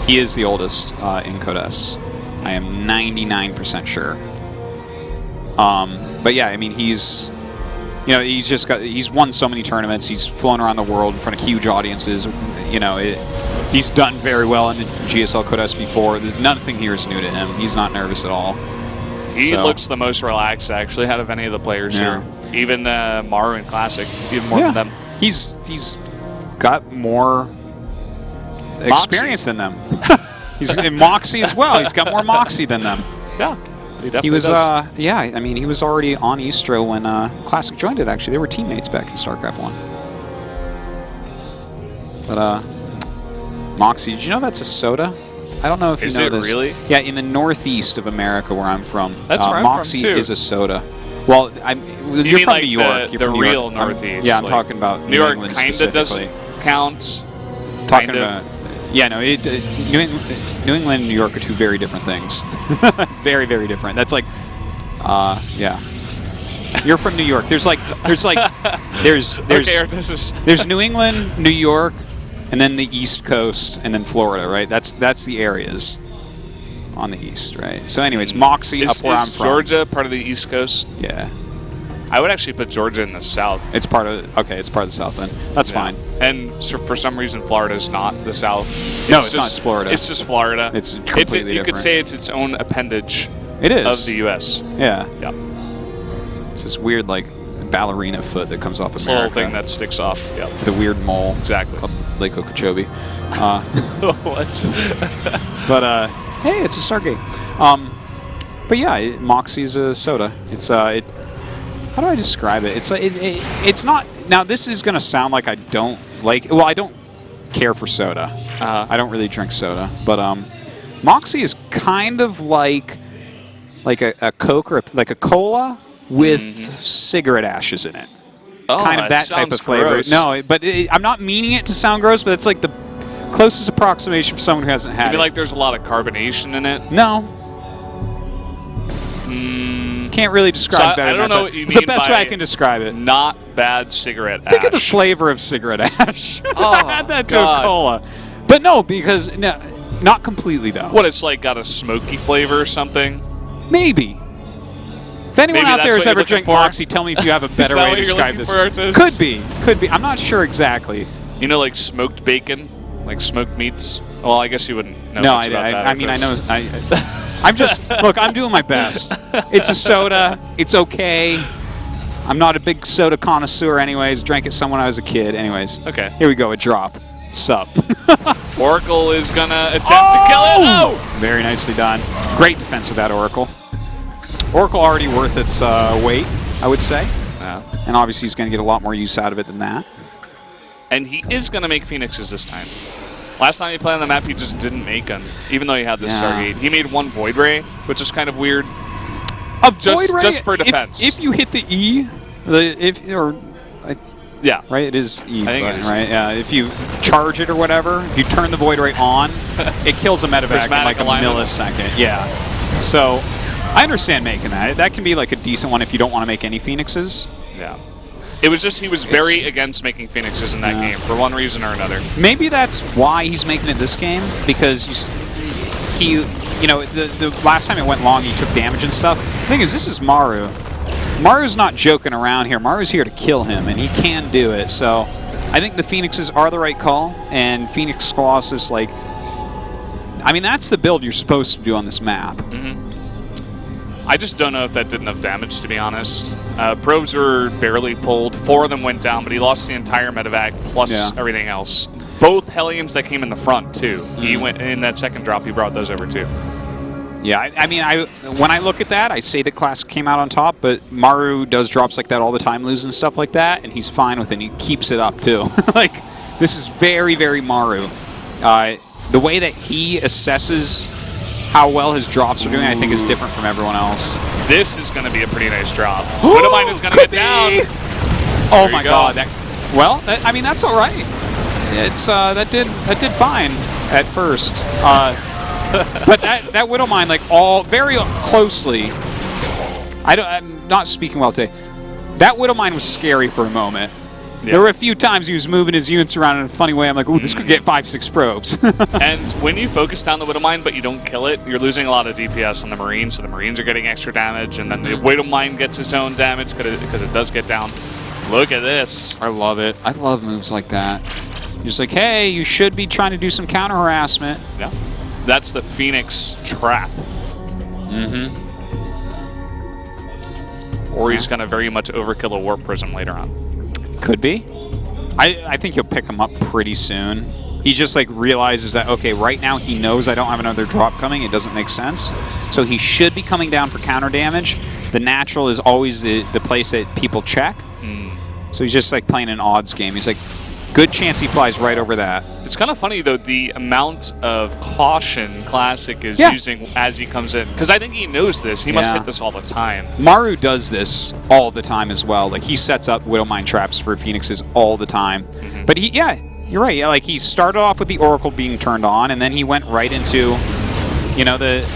he is the oldest in Code S. I am 99% sure. But yeah, I mean, he's won so many tournaments. He's flown around the world in front of huge audiences. You know, he's done very well in the GSL Code S before. Nothing here is new to him. He's not nervous at all. He So- looks the most relaxed, actually, out of any of the players Yeah. here. Even Maru in Classic, even more than them. He's got more experience than them. He's in Moxie as well. He's got more Moxie than them. Yeah, he definitely He was, does. yeah, I mean, he was already on Eastro when Classic joined it, actually. They were teammates back in StarCraft 1. But, Moxie, did you know that's a soda? I don't know if Is you know it this. really? Yeah, in the northeast of America where I'm from. That's where I'm from, Moxie too. is a soda. Well, you're mean from like New York. the You're from New real York. Northeast, Yeah, I'm like, talking about New York England kind of specifically. doesn't count. Talking kind of. about, yeah, no, New England and New York are two very different things. Very, very different. That's like, yeah. You're from New York. There's okay, this is there's New England, New York, and then the East Coast, and then Florida, right? That's the areas on the east, right? So, anyways, Moxie up where I'm is from. Georgia part of the East Coast? Yeah, I would actually put Georgia in the South. it's part of it's part of the South then. That's Yeah. fine. And so for some reason, Florida is not the South. No, it's not, it's Florida. It's just Florida. It's completely You could different. say it's its own appendage It is of the U.S. Yeah, Yeah, it's this weird like ballerina foot that comes off it's a America. little thing that sticks off. Yeah, The weird mole. exactly. Called Lake Okeechobee. What? But hey, it's a Stargate. But yeah, Moxie's a soda. It's how do I describe it? It's not. Now this is gonna sound like I don't like. Well, I don't care for soda. I don't really drink soda. But Moxie is kind of like a Coke or like a cola with cigarette ashes in it. Oh, Kind of that type of sounds flavor. gross. No, but I'm not meaning it to sound gross, but it's like the closest approximation for someone who hasn't had I mean, it. like there's a lot of carbonation in it. No. Can't really describe So it better I don't than know that, what you it's the mean best by way I can describe it. Not bad cigarette Think of the ash. flavor of cigarette ash. Oh, Add that to God. a cola. But no, because no, not completely though. What, it's like got a smoky flavor or something? Maybe. If anyone Maybe out that's there what has you're ever looking drank for? Moxie, tell me if you have a better that way what to you're describe looking this. for, Artis? Could be. I'm not sure exactly. You know, like smoked bacon? Like smoked meats? Well, I guess you wouldn't know No, much about that. I mean, I know. I'm just look. I'm doing my best. It's a soda. It's okay. I'm not a big soda connoisseur, anyways. Drank it some when I was a kid, anyways. Okay. Here we go. A drop. Sup. Oracle is gonna attempt to kill it. Oh! Very nicely done. Great defense with that Oracle. Oracle already worth its weight, I would say. Yeah. And obviously he's going to get a lot more use out of it than that. And he is gonna make Phoenixes this time. Last time he played on the map, he just didn't make them, even though he had this Yeah. Stargate. He made one Void Ray, which is kind of weird. Void Ray, just for defense. If you hit the E, Yeah. right, it is E I think it button, is. right? Yeah, if you charge it or whatever, if you turn the Void Ray on, it kills a medevac in Prismatic like a alignment. millisecond. Yeah. So I understand making that. That can be like a decent one if you don't want to make any Phoenixes. Yeah. It was just he was very against making Phoenixes in that game for one reason or another. Maybe that's why he's making it this game, because the last time it went long, he took damage and stuff. The thing is, this is Maru. Maru's not joking around here. Maru's here to kill him, and he can do it. So I think the Phoenixes are the right call, and Phoenix Colossus, like, I mean, that's the build you're supposed to do on this map. I just don't know if that did enough damage, to be honest. Probes were barely pulled. 4 of them went down, but he lost the entire medevac plus everything else. Both Hellions that came in the front, too. He went in that second drop, he brought those over, too. Yeah, I mean, when I look at that, I say that Classic came out on top, but Maru does drops like that all the time, losing stuff like that, and he's fine with it, and he keeps it up, too. Like, this is very, very Maru. The way that he assesses how well his drops are doing, I think, is different from everyone else. This is going to be a pretty nice drop. Widowmine is going to get down. Oh There my you go. God! I mean, that's all right. It's that did fine. at first. But that Widow Mine, like, all very closely. I'm not speaking well today. That Widow Mine was scary for a moment. Yeah. There were a few times he was moving his units around in a funny way. I'm like, ooh, this could get 5-6 probes. And when you focus down the Widow Mine but you don't kill it, you're losing a lot of DPS on the Marines, so the Marines are getting extra damage, and then the Widow Mine gets its own damage because it does get down. Look at this. I love it. I love moves like that. You're just like, hey, you should be trying to do some counter harassment. Yeah. That's the Phoenix trap. Or he's going to very much overkill a Warp Prism later on. Could be. I think he'll pick him up pretty soon. He just like realizes that, okay, right now he knows I don't have another drop coming. It doesn't make sense. So he should be coming down for counter damage. The natural is always the place that people check. So he's just like playing an odds game. He's like, good chance he flies right over that. It's kind of funny, though, the amount of caution Classic is using as he comes in. Because I think he knows this. He must hit this all the time. Maru does this all the time as well. Like, he sets up Widow Mine traps for Phoenixes all the time. But he, you're right. Yeah, like, he started off with the Oracle being turned on, and then he went right into, you know, the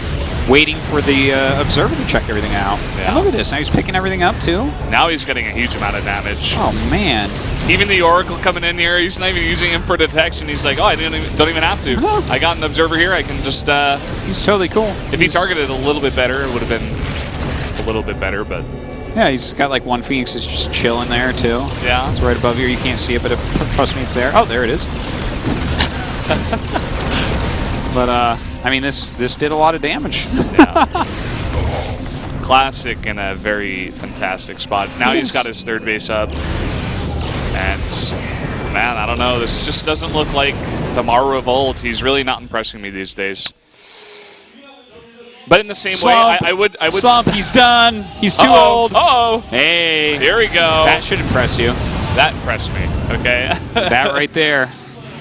waiting for the Observer to check everything out. Yeah. And look at this. Now he's picking everything up, too. Now he's getting a huge amount of damage. Oh, man. Even the Oracle coming in here, he's not even using him for detection. He's like, oh, I don't even have to. I got an Observer here. I can just... he's totally cool. If he targeted a little bit better, it would have been a little bit better, but... Yeah, he's got like one Phoenix that's just chilling there, too. Yeah. It's right above here. You can't see it, but trust me, it's there. Oh, there it is. But, I mean, this did a lot of damage. Yeah. Classic in a very fantastic spot. Now he's got his third base up. And, man, I don't know. This just doesn't look like the Maru of old. He's really not impressing me these days. But in the same way, I would Slump, he's done. He's too old. Uh-oh. Hey. Here we go. That should impress you. That impressed me. Okay. That right there.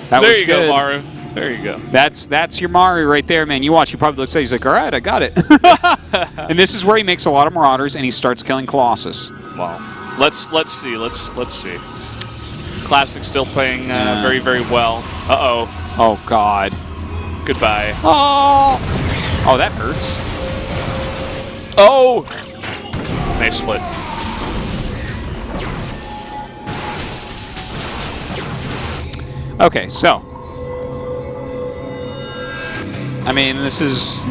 That there was you good. go, Maru. There you go. That's your Maru right there, man. You watch. He probably looks at it. He's like, all right, I got it. And this is where he makes a lot of Marauders, and he starts killing Colossus. Wow. Let's see. Let's see. Classic still playing very, very well. Uh-oh. Oh, God. Goodbye. Oh! Oh, that hurts. Oh! Nice split. Okay, so. I mean, this is...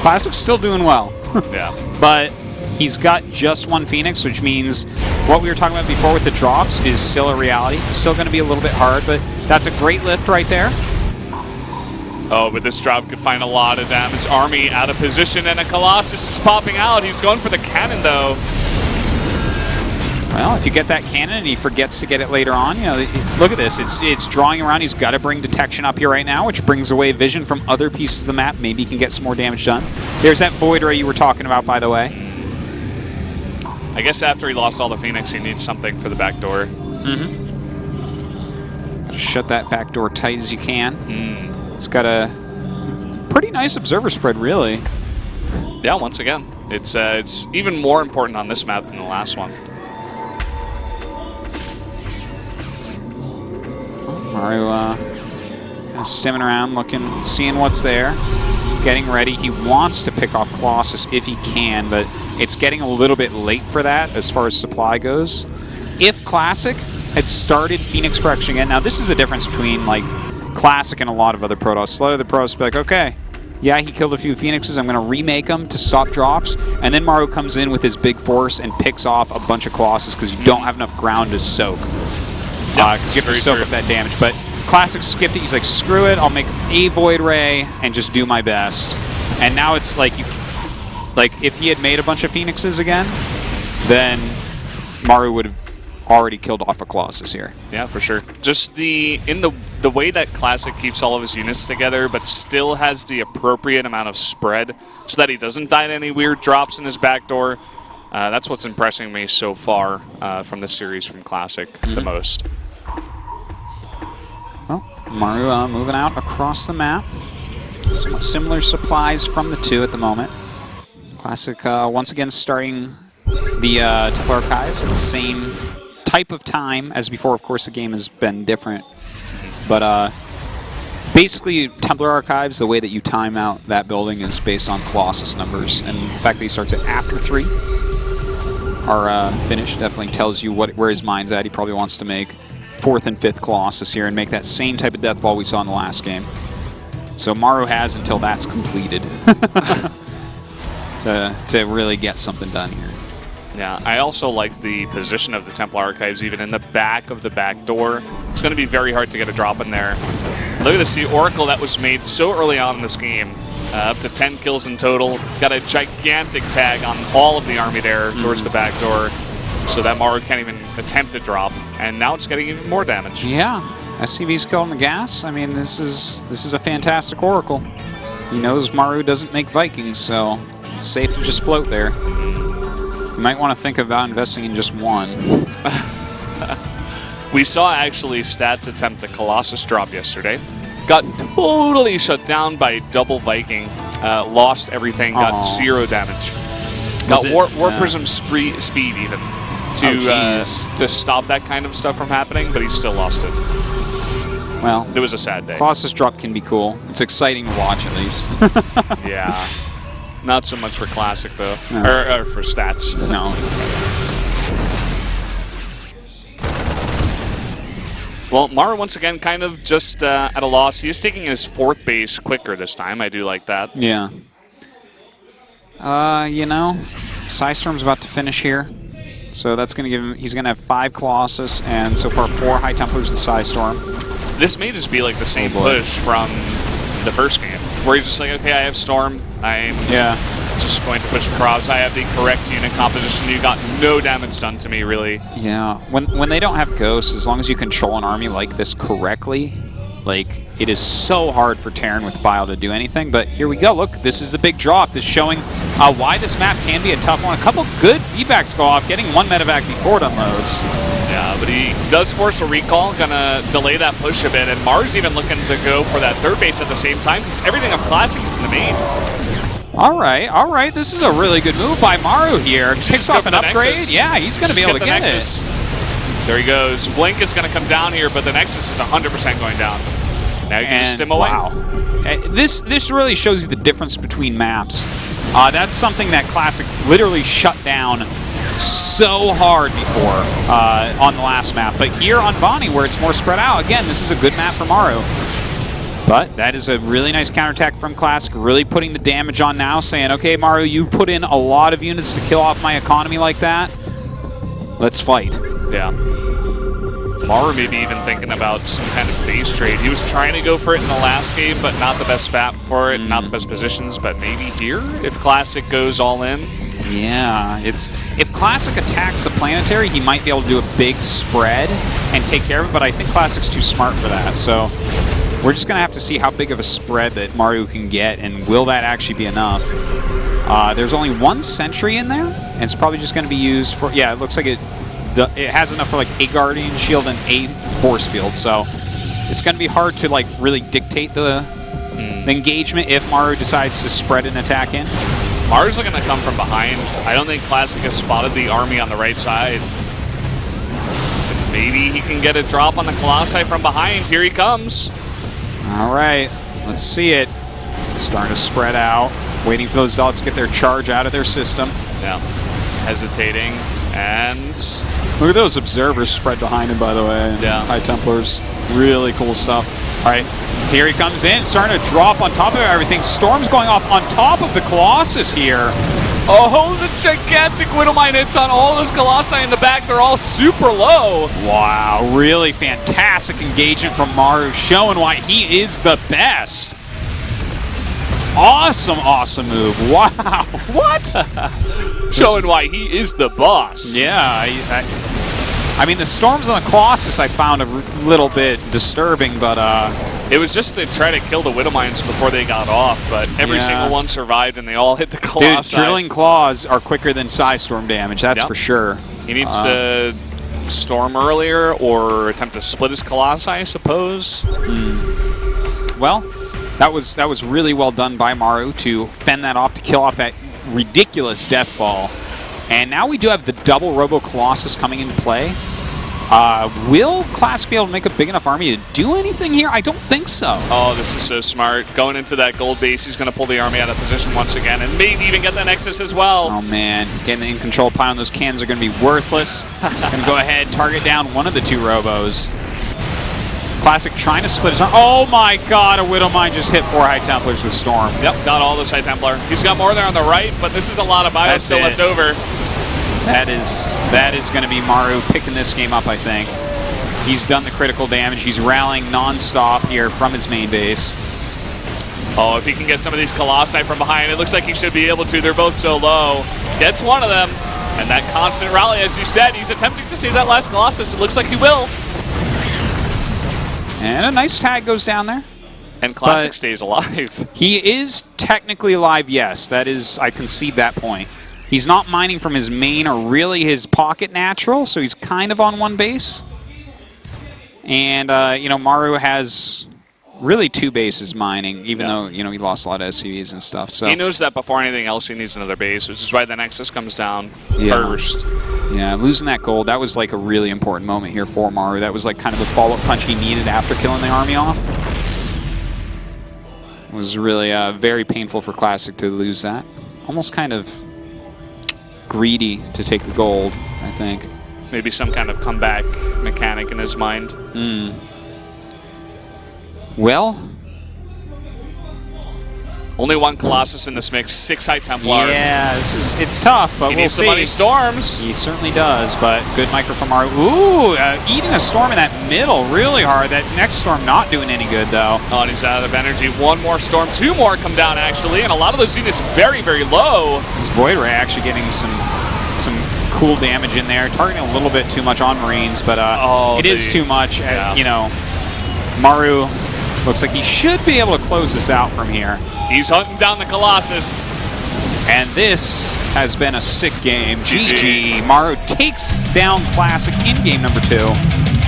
Classic's still doing well. Yeah. But he's got just one Phoenix, which means what we were talking about before with the drops is still a reality. It's still going to be a little bit hard, but that's a great lift right there. Oh, but this drop could find a lot of damage. Army out of position, and a Colossus is popping out. He's going for the cannon, though. Well, if you get that cannon and he forgets to get it later on, you know, look at this. It's drawing around. He's got to bring detection up here right now, which brings away vision from other pieces of the map. Maybe he can get some more damage done. There's that Void Ray you were talking about, by the way. I guess after he lost all the Phoenix, he needs something for the back door. Gotta shut that back door tight as you can. It's got a pretty nice observer spread, really. Yeah, once again, it's even more important on this map than the last one. Maru kind of stimming around, looking, seeing what's there, getting ready. He wants to pick off Colossus if he can, but it's getting a little bit late for that as far as supply goes. If Classic had started Phoenix production again, now this is the difference between like Classic and a lot of other Protoss. A lot of the Protoss be like, okay, yeah, he killed a few Phoenixes. I'm going to remake them to stop drops. And then Maru comes in with his big force and picks off a bunch of Colossus because you don't have enough ground to soak. Because you have to soak up that damage. But Classic skipped it. He's like, screw it. I'll make a Void Ray and just do my best. And now it's like, if he had made a bunch of Phoenixes again, then Maru would have already killed off a Colossus here. Yeah, for sure. Just the way that Classic keeps all of his units together, but still has the appropriate amount of spread so that he doesn't die to any weird drops in his backdoor. That's what's impressing me so far from this series from Classic the most. Well, Maru moving out across the map. Somewhat similar supplies from the two at the moment. Classic once again starting the Temple Archives at the same type of time as before. Of course, the game has been different. But Basically, Templar Archives, the way that you time out that building is based on Colossus numbers, and the fact that he starts at after 3 are finished definitely tells you where his mind's at. He probably wants to make 4th and 5th Colossus here and make that same type of death ball we saw in the last game. So Maru has until that's completed to really get something done here. Yeah, I also like the position of the Templar Archives, even in the back of the back door. It's going to be very hard to get a drop in there. Look at this, the Oracle that was made so early on in this game. Up to 10 kills in total. Got a gigantic tag on all of the army there towards the back door, so that Maru can't even attempt to drop. And now it's getting even more damage. Yeah, SCV's killing the gas. I mean, this is a fantastic Oracle. He knows Maru doesn't make Vikings, so it's safe to just float there. You might want to think about investing in just one. We saw actually Stats attempt a Colossus drop yesterday. Got totally shut down by double Viking. Lost everything, got 0 damage. Got War Prism speed even to stop that kind of stuff from happening, but he still lost it. Well, it was a sad day. Colossus drop can be cool. It's exciting to watch, at least. Yeah. Not so much for Classic, though. No. Or for Stats. No. Well, Maru once again kind of just at a loss. He is taking his 4th base quicker this time. I do like that. Yeah. You know, Psystorm's about to finish here. So that's going to give him, he's going to have 5 Colossus and so far 4 High Templars with Psystorm. This may just be like the same push from the first game, where he's just like, okay, I have Storm. I'm just going to push across. I have the correct unit composition. You got no damage done to me, really. Yeah, when they don't have Ghosts, as long as you control an army like this correctly, like, it is so hard for Terran with Bile to do anything. But here we go. Look, this is a big drop. This is showing why this map can be a tough one. A couple good feedbacks go off, getting 1 medevac before it unloads. Yeah, but he does force a recall, gonna delay that push a bit, and Maru's even looking to go for that 3rd base at the same time, because everything of Classic is in the main. All right. This is a really good move by Maru here. Takes off an upgrade. Nexus. Yeah, he's going to be able to get Nexus. There he goes. Blink is going to come down here, but the Nexus is 100% going down. Now you can just stim away. Wow. This really shows you the difference between maps. That's something that Classic literally shut down so hard before on the last map. But here on Vani, where it's more spread out, again, this is a good map for Maru. But that is a really nice counterattack from Classic, really putting the damage on now, saying, okay, Maru, you put in a lot of units to kill off my economy like that. Let's fight. Yeah. Maru maybe even thinking about some kind of base trade. He was trying to go for it in the last game, but not the best map for it, not the best positions. But maybe here, if Classic goes all in. Yeah, if Classic attacks the planetary, he might be able to do a big spread and take care of it, but I think Classic's too smart for that. So we're just going to have to see how big of a spread that Maru can get, and will that actually be enough? There's only 1 sentry in there, and it's probably just going to be used for, yeah, it looks like it has enough for like a Guardian Shield and a Force Field, so it's going to be hard to like really dictate the engagement if Maru decides to spread an attack in. Maru's going to come from behind. I don't think Classic has spotted the army on the right side. Maybe he can get a drop on the Colossi from behind. Here he comes. All right, let's see it. Starting to spread out, waiting for those Zealots to get their charge out of their system. Yeah, hesitating, and look at those observers spread behind him, by the way. Yeah. High Templars, really cool stuff. All right, here he comes in, starting to drop on top of everything. Storm's going off on top of the Colossus here. Oh, the gigantic Widowmine hits on all those Colossi in the back. They're all super low. Wow, really fantastic engagement from Maru, showing why he is the best. Awesome move. Wow, what? Showing why he is the boss. Yeah, I mean, the storms on the Colossus I found a little bit disturbing, but it was just to try to kill the Widowmines before they got off, but every single one survived and they all hit the Colossi. Dude, drilling claws are quicker than Psystorm damage, that's for sure. He needs to storm earlier or attempt to split his Colossi, I suppose. Well, that was really well done by Maru to fend that off, to kill off that ridiculous death ball. And now we do have the double Robo Colossus coming into play. Will Classic be able to make a big enough army to do anything here? I don't think so. Oh, this is so smart. Going into that gold base, he's going to pull the army out of position once again, and maybe even get the Nexus as well. Oh man, getting in control pile on those cannons are going to be worthless. Going to go ahead, target down one of the 2 Robos. Classic trying to split his arm. Oh my god, a Widow Mine just hit 4 High Templars with Storm. Yep, got all those High Templar. He's got more there on the right, but this is a lot of bio That's still it. left over. That is going to be Maru picking this game up, I think. He's done the critical damage. He's rallying non-stop here from his main base. Oh, if he can get some of these Colossi from behind, it looks like he should be able to. They're both so low. Gets one of them, and that constant rally, as you said, he's attempting to save that last Colossus. It looks like he will. And a nice tag goes down there. And Classic But stays alive. he is technically alive, yes. That is, I concede that point. He's not mining from his main or really his pocket natural, so he's kind of on one base. And, you know, Maru has really 2 bases mining, even though, you know, he lost a lot of SCVs and stuff. So He knows that before anything else, he needs another base, which is why the Nexus comes down first. Yeah, losing that gold, that was like a really important moment here for Maru. That was like kind of the follow-up punch he needed after killing the army off. It was really very painful for Classic to lose that. Almost kind of greedy to take the gold, I think. Maybe some kind of comeback mechanic in his mind. Well, only 1 Colossus in this mix, 6 High Templar. yeah, it's tough, but He we'll needs see. some money storms. He certainly does, but good micro from Maru. Ooh, eating a storm in that middle really hard. That next storm not doing any good, though. Oh, and he's out of energy. 1 more storm, 2 more come down, actually, and a lot of those units very, very low. This Void Ray actually getting some cool damage in there, targeting a little bit too much on Marines, but it is too much. You know, Maru looks like he should be able to close this out from here. He's hunting down the Colossus. And this has been a sick game. GG. GG. Maru takes down Classic in game number 2.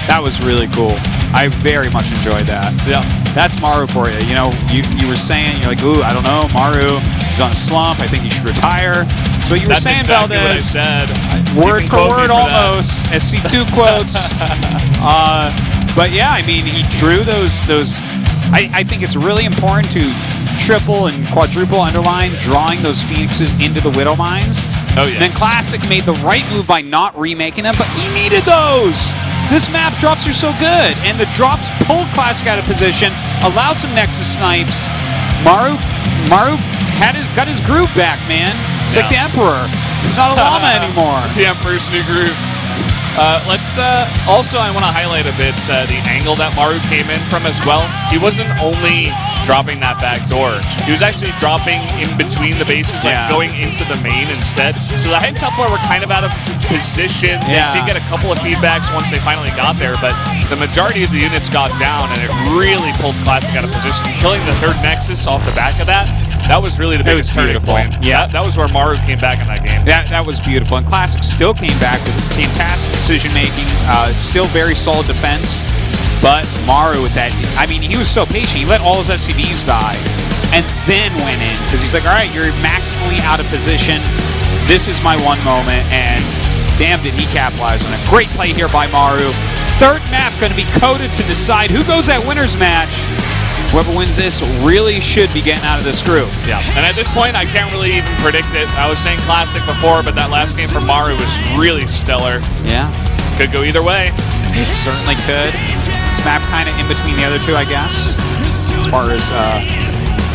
That was really cool. I very much enjoyed that. Yeah. That's Maru for you. You know, you were saying, you're like, ooh, I don't know, Maru is on a slump. I think he should retire. So you were That's saying, exactly what I Valdez. said. Word You can for quote me word for that. almost. SC2 quotes. But yeah, I mean, he drew those. I think it's really important to triple and quadruple underline drawing those Phoenixes into the Widow Mines. Oh, yes. Then Classic made the right move by not remaking them, but he needed those. This map drops are so good, and the drops pulled Classic out of position, allowed some Nexus snipes. Maru got his groove back, man. It's like the Emperor. He's not a llama anymore. The Emperor's new groove. Let's also, I want to highlight a bit the angle that Maru came in from as well. He wasn't only dropping that back door. He was actually dropping in between the bases, like going into the main instead. So the High Templar were kind of out of position. They did get a couple of feedbacks once they finally got there, but the majority of the units got down, and it really pulled Classic out of position. Killing the 3rd Nexus off the back of that, that was really the biggest turning point. Yeah, that was where Maru came back in that game. That was beautiful, and Classic still came back with fantastic decision making, still very solid defense. But Maru with that, I mean, he was so patient. He let all his SCVs die, and then went in because he's like, all right, you're maximally out of position. This is my one moment, and damn did he capitalize on it. Great play here by Maru. 3rd map going to be coded to decide who goes that winner's match. Whoever wins this really should be getting out of this group. Yeah, and at this point, I can't really even predict it. I was saying Classic before, but that last game for Maru was really stellar. Yeah. Could go either way. It certainly could. This map kind of in between the other 2, I guess, as far as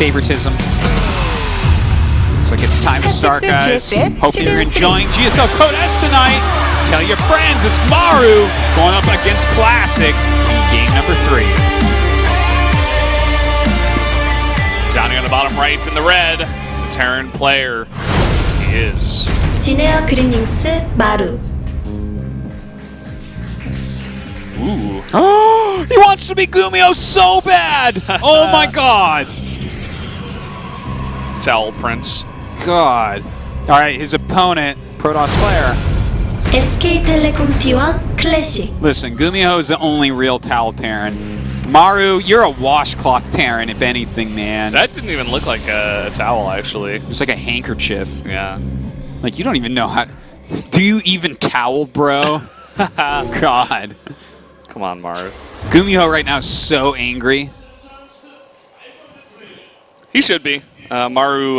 favoritism. Looks like it's time to start, guys. GSL Hope you're Season 3. enjoying GSL Code S tonight. Tell your friends it's Maru going up against Classic in game number 3. Down here on the bottom right in the red, the Terran player. He is. 진에어 그린닝스 마루. Ooh. He wants to be Gumio so bad. Oh my god. Towel Prince. God. All right, his opponent, Protoss player. SK텔레콤 T1 클래식. Listen, Gumio is the only real Towel Terran. Maru, you're a washcloth Terran, if anything, man. That didn't even look like a towel, actually. It's like a handkerchief. Yeah. Like, you don't even know how... Do you even towel, bro? God. Come on, Maru. Gumiho right now is so angry. He should be. Maru,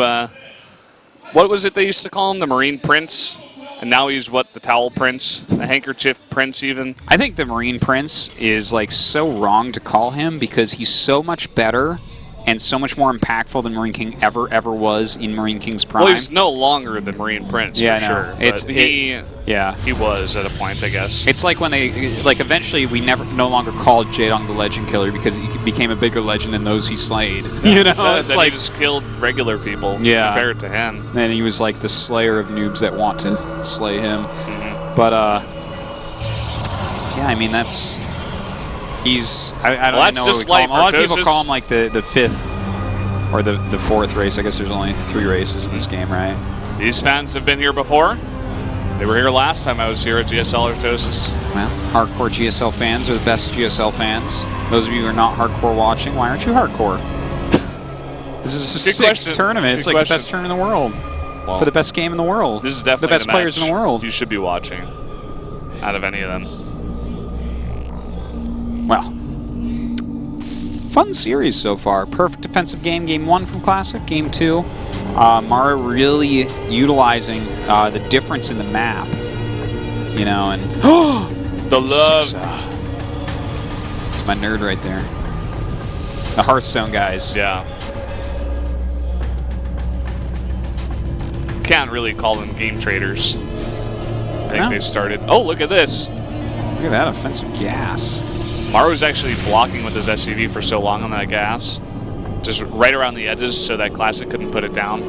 what was it they used to call him? The Marine Prince? And now he's what, the Towel Prince? The Handkerchief Prince even? I think the Marine Prince is like so wrong to call him because he's so much better and so much more impactful than Marine King ever was in Marine King's prime. Well, he's no longer the Marine Prince, Yeah, for I know. sure. It's- But he Yeah. was at a point, I guess. It's like when they, like, eventually we no longer called Jaedong the Legend Killer because he became a bigger legend than those he slayed. You know, it's Then like, he just killed regular people Yeah. compared to him. and he was like the slayer of noobs that want to slay him. But, yeah, I mean, that's, he's, I don't Well, that's know what just we call him. A lot of people life, call him like the fifth or the fourth race. I guess there's only 3 races in this game, right? These fans have been here before. They were here last time I was here at GSL Artosis. Well, hardcore GSL fans are the best GSL fans. Those of you who are not hardcore watching, why aren't you hardcore? This is a Good sick question. tournament. It's Good like question. the best tournament in the world. Well, For the best game in the world. this is definitely the best players match in the world. you should be watching out of any of them. Well, fun series so far. Perfect defensive game. Game 1 from Classic. Game 2, Maru really utilizing the difference in the map. You know, and The love. It's my nerd right there. The Hearthstone guys. Yeah. Can't really call them game traders. I think No. they started. Oh, look at this. Look at that offensive gas. Maru's actually blocking with his SCV for so long on that gas. Just right around the edges so that Classic couldn't put it down.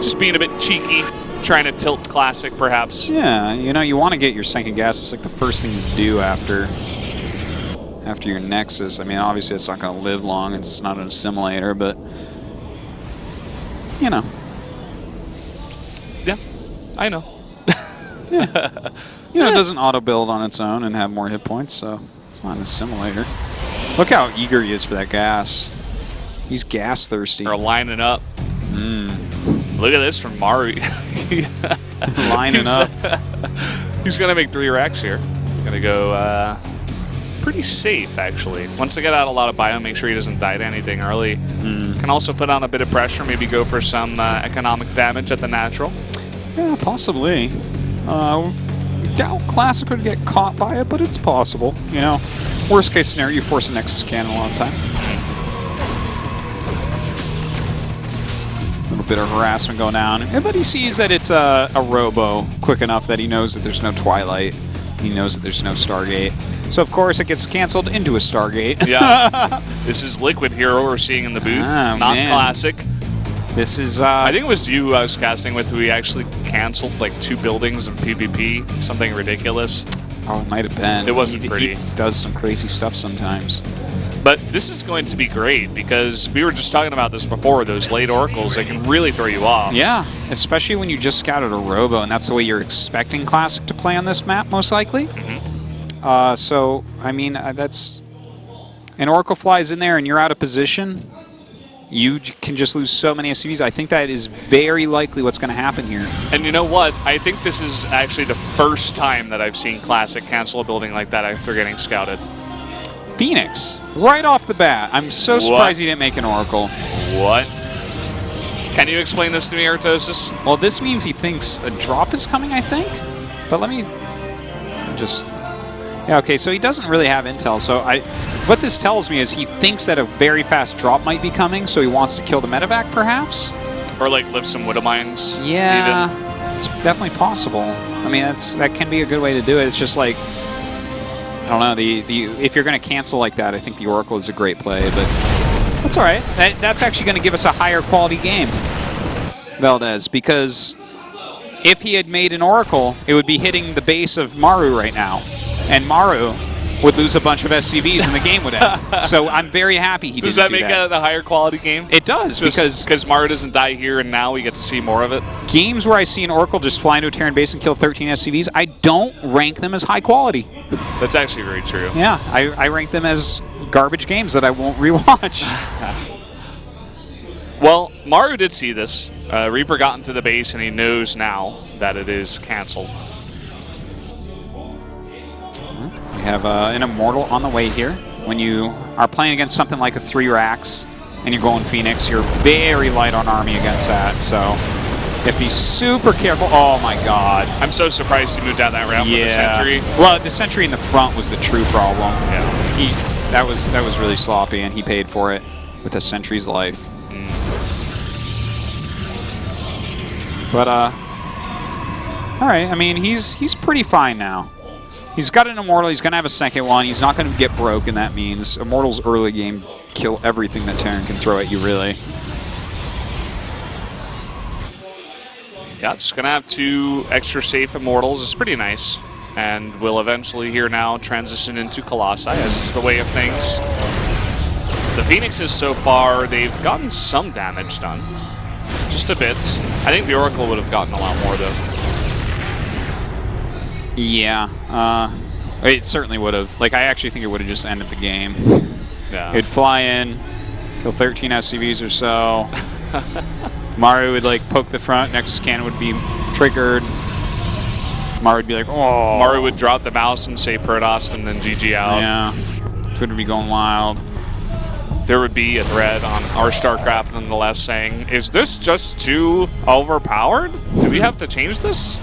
Just being a bit cheeky, trying to tilt Classic perhaps. Yeah, you know, you want to get your second gas. It's like the first thing you do after your Nexus. I mean, obviously it's not going to live long. It's not an assimilator, but, you know. Yeah, I know. You know, it doesn't auto-build on its own and have more hit points, so it's not an assimilator. Look how eager he is for that gas. He's gas thirsty. They're lining up. Look at this from Maru. Lining up. He's going to make 3 racks here. Going to go pretty safe, actually. Once they get out a lot of bio, make sure he doesn't die to anything early. Can also put on a bit of pressure, maybe go for some economic damage at the natural. Yeah, possibly. Doubt Classic would get caught by it, but it's possible. You know, worst case scenario, you force a Nexus cannon a lot of time. A little bit of harassment going down, but he sees that it's a robo quick enough that he knows that there's no Twilight. He knows that there's no Stargate. So of course it gets canceled into a Stargate. Yeah. This is Liquid Hero we're seeing in the booth, Oh, not man. Classic. This is I think it was you I was casting with who he actually canceled like 2 buildings in PvP, something ridiculous. oh, it might have been. It wasn't He pretty. does some crazy stuff sometimes. But this is going to be great because we were just talking about this before, those late oracles, they can really throw you off. Yeah, especially when you just scouted a robo, and that's the way you're expecting Classic to play on this map, most likely. So, I mean, that's... An Oracle flies in there and you're out of position, you can just lose so many SCVs. I think that is very likely what's going to happen here. And you know what? I think this is actually the first time that I've seen Classic cancel a building like that after getting scouted. Phoenix, right off the bat. I'm so surprised he didn't make an Oracle. What? Can you explain this to me, Artosis? Well, this means he thinks a drop is coming, I think. But let me just... Yeah, okay, so he doesn't really have intel. So what this tells me is he thinks that a very fast drop might be coming, so he wants to kill the medevac, perhaps? Or like lift some Widow Mines? Yeah, Even? it's definitely possible. I mean, that can be a good way to do it. It's just like, I don't know, if you're going to cancel like that, I think the Oracle is a great play, but that's all right. That's actually going to give us a higher quality game, Valdez, because if he had made an Oracle, it would be hitting the base of Maru right now, and Maru would lose a bunch of SCVs and the game would end. So I'm very happy he Does didn't that do make it a higher quality game? It does, because Maru doesn't die here and now we get to see more of it? Games where I see an Oracle just fly into a Terran base and kill 13 SCVs, I don't rank them as high quality. That's actually very true. Yeah, I rank them as garbage games that I won't rewatch. Well, Maru did see this. Reaper got into the base and he knows now that it is canceled. We have an Immortal on the way here. When you are playing against something like a 3 racks and you're going Phoenix, you're very light on army against that. So you have to be super careful. Oh my god. I'm so surprised he moved down that route with the Sentry. Well, the Sentry in the front was the true problem. Yeah. That was really sloppy, and he paid for it with the Sentry's life. But all right. I mean, he's pretty fine now. He's got an Immortal. He's gonna have a second one. He's not gonna get broken. That means Immortals early game kill everything that Terran can throw at you, really. Yeah, just gonna have 2 extra safe Immortals. It's pretty nice. And we'll eventually here now transition into Colossi, as is the way of things. The Phoenixes so far, they've gotten some damage done. Just a bit. I think the Oracle would have gotten a lot more, though. Yeah, it certainly would have. Like, I actually think it would have just ended the game. Yeah. It'd fly in, kill 13 SCVs or so. Maru would, like, poke the front. Next cannon would be triggered. Maru would be like, oh. Maru would drop the mouse and say Protoss and then GG out. Yeah. Twitter would be going wild. There would be a thread on our StarCraft nonetheless saying, is this just too overpowered? Do we have to change this?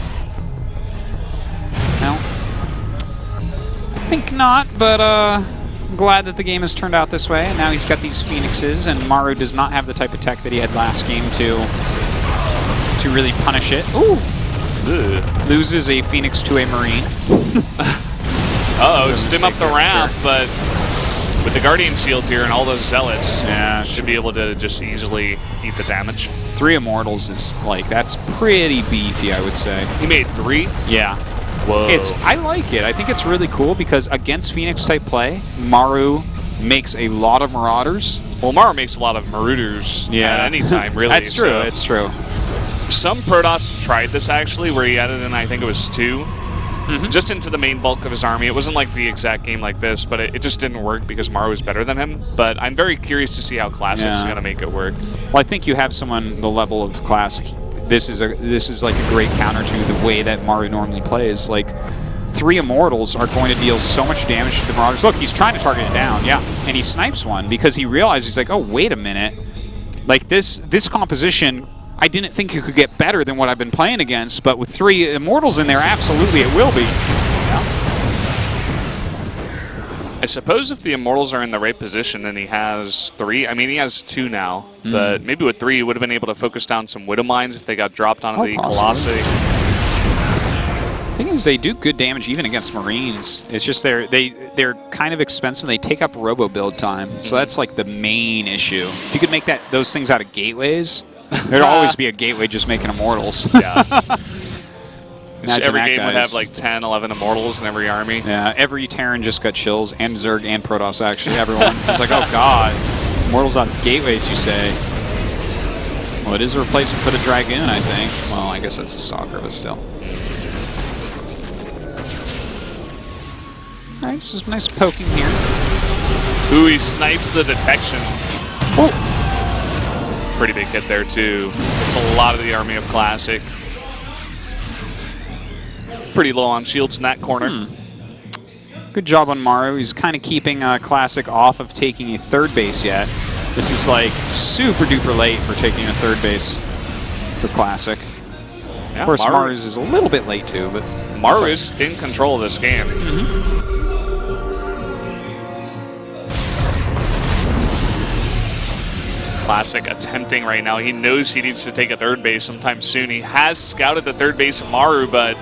No. I think not, but I'm glad that the game has turned out this way. And now he's got these Phoenixes, and Maru does not have the type of tech that he had last game to really punish it. Ooh! Ugh. Loses a Phoenix to a Marine. Uh-oh, stim up the ramp, but with the Guardian Shield here and all those Zealots, should be able to just easily eat the damage. 3 Immortals is, like, that's pretty beefy, I would say. He made 3? Yeah. Whoa. I like it. I think it's really cool because against Phoenix-type play, Maru makes a lot of Marauders. Well, Maru makes a lot of Marauders at any time, really. That's true, so. it's true. Some Protoss tried this, actually, where he added in, I think it was 2. Just into the main bulk of his army. It wasn't like the exact game like this, but it just didn't work because Maru was better than him. But I'm very curious to see how Classic's going to make it work. Well, I think you have someone the level of Classic. This is like a great counter to the way that Maru normally plays. Like, 3 Immortals are going to deal so much damage to the Marauders. Look, he's trying to target it down, and he snipes one because he realizes, he's like, oh, wait a minute. Like, this composition, I didn't think it could get better than what I've been playing against, but with 3 Immortals in there, absolutely it will be. I suppose if the Immortals are in the right position and he has 3, I mean, he has 2 now, but maybe with 3 he would have been able to focus down some Widow Mines if they got dropped onto the Colossi. The thing is, they do good damage even against Marines. It's just they're kind of expensive. They take up robo build time, so that's like the main issue. If you could make those things out of gateways, there'd always be a gateway just making Immortals. Yeah. Imagine every that, game guys. would have like 10, 11 Immortals in every army. Yeah, every Terran just got chills, and Zerg and Protoss, actually. Everyone. It's like, oh god, Immortals on gateways, you say. Well, it is a replacement for the Dragoon, I think. Well, I guess that's a Stalker, but still. Alright, this is nice poking here. Ooh, he snipes the detection. Oh. Pretty big hit there, too. It's a lot of the army of Classic. Pretty low on shields in that corner. Good job on Maru. He's kind of keeping Classic off of taking a 3rd base yet. This is like super duper late for taking a 3rd base for Classic. Yeah, of course, Maru's is a little bit late too, but Maru is in control of this game. Classic attempting right now. He knows he needs to take a 3rd base sometime soon. He has scouted the 3rd base of Maru, but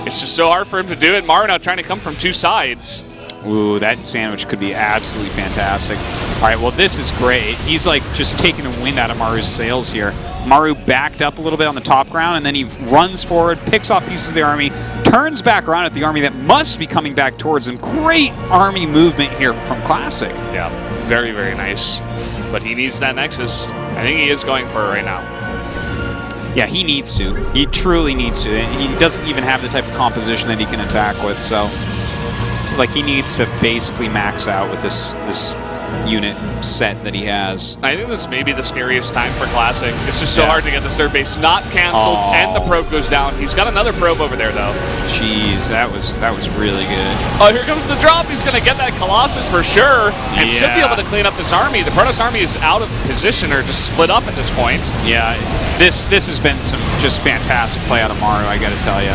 it's just so hard for him to do it. Maru now trying to come from 2 sides. Ooh, that sandwich could be absolutely fantastic. All right, well, this is great. He's like just taking the wind out of Maru's sails here. Maru backed up a little bit on the top ground, and then he runs forward, picks off pieces of the army, turns back around at the army that must be coming back towards him. Great army movement here from Classic. Yeah, very, very nice. But he needs that Nexus. I think he is going for it right now. Yeah, he needs to. He truly needs to. And he doesn't even have the type of composition that he can attack with, so like he needs to basically max out with this unit set that he has. I think this may be the scariest time for Classic. It's just so hard to get this third base not canceled, and the probe goes down. He's got another probe over there, though. Jeez, that was really good. Oh, here comes the drop. He's going to get that Colossus for sure, and should be able to clean up this army. The Protoss army is out of position or just split up at this point. Yeah, this has been some just fantastic play out of Maru, I got to tell you.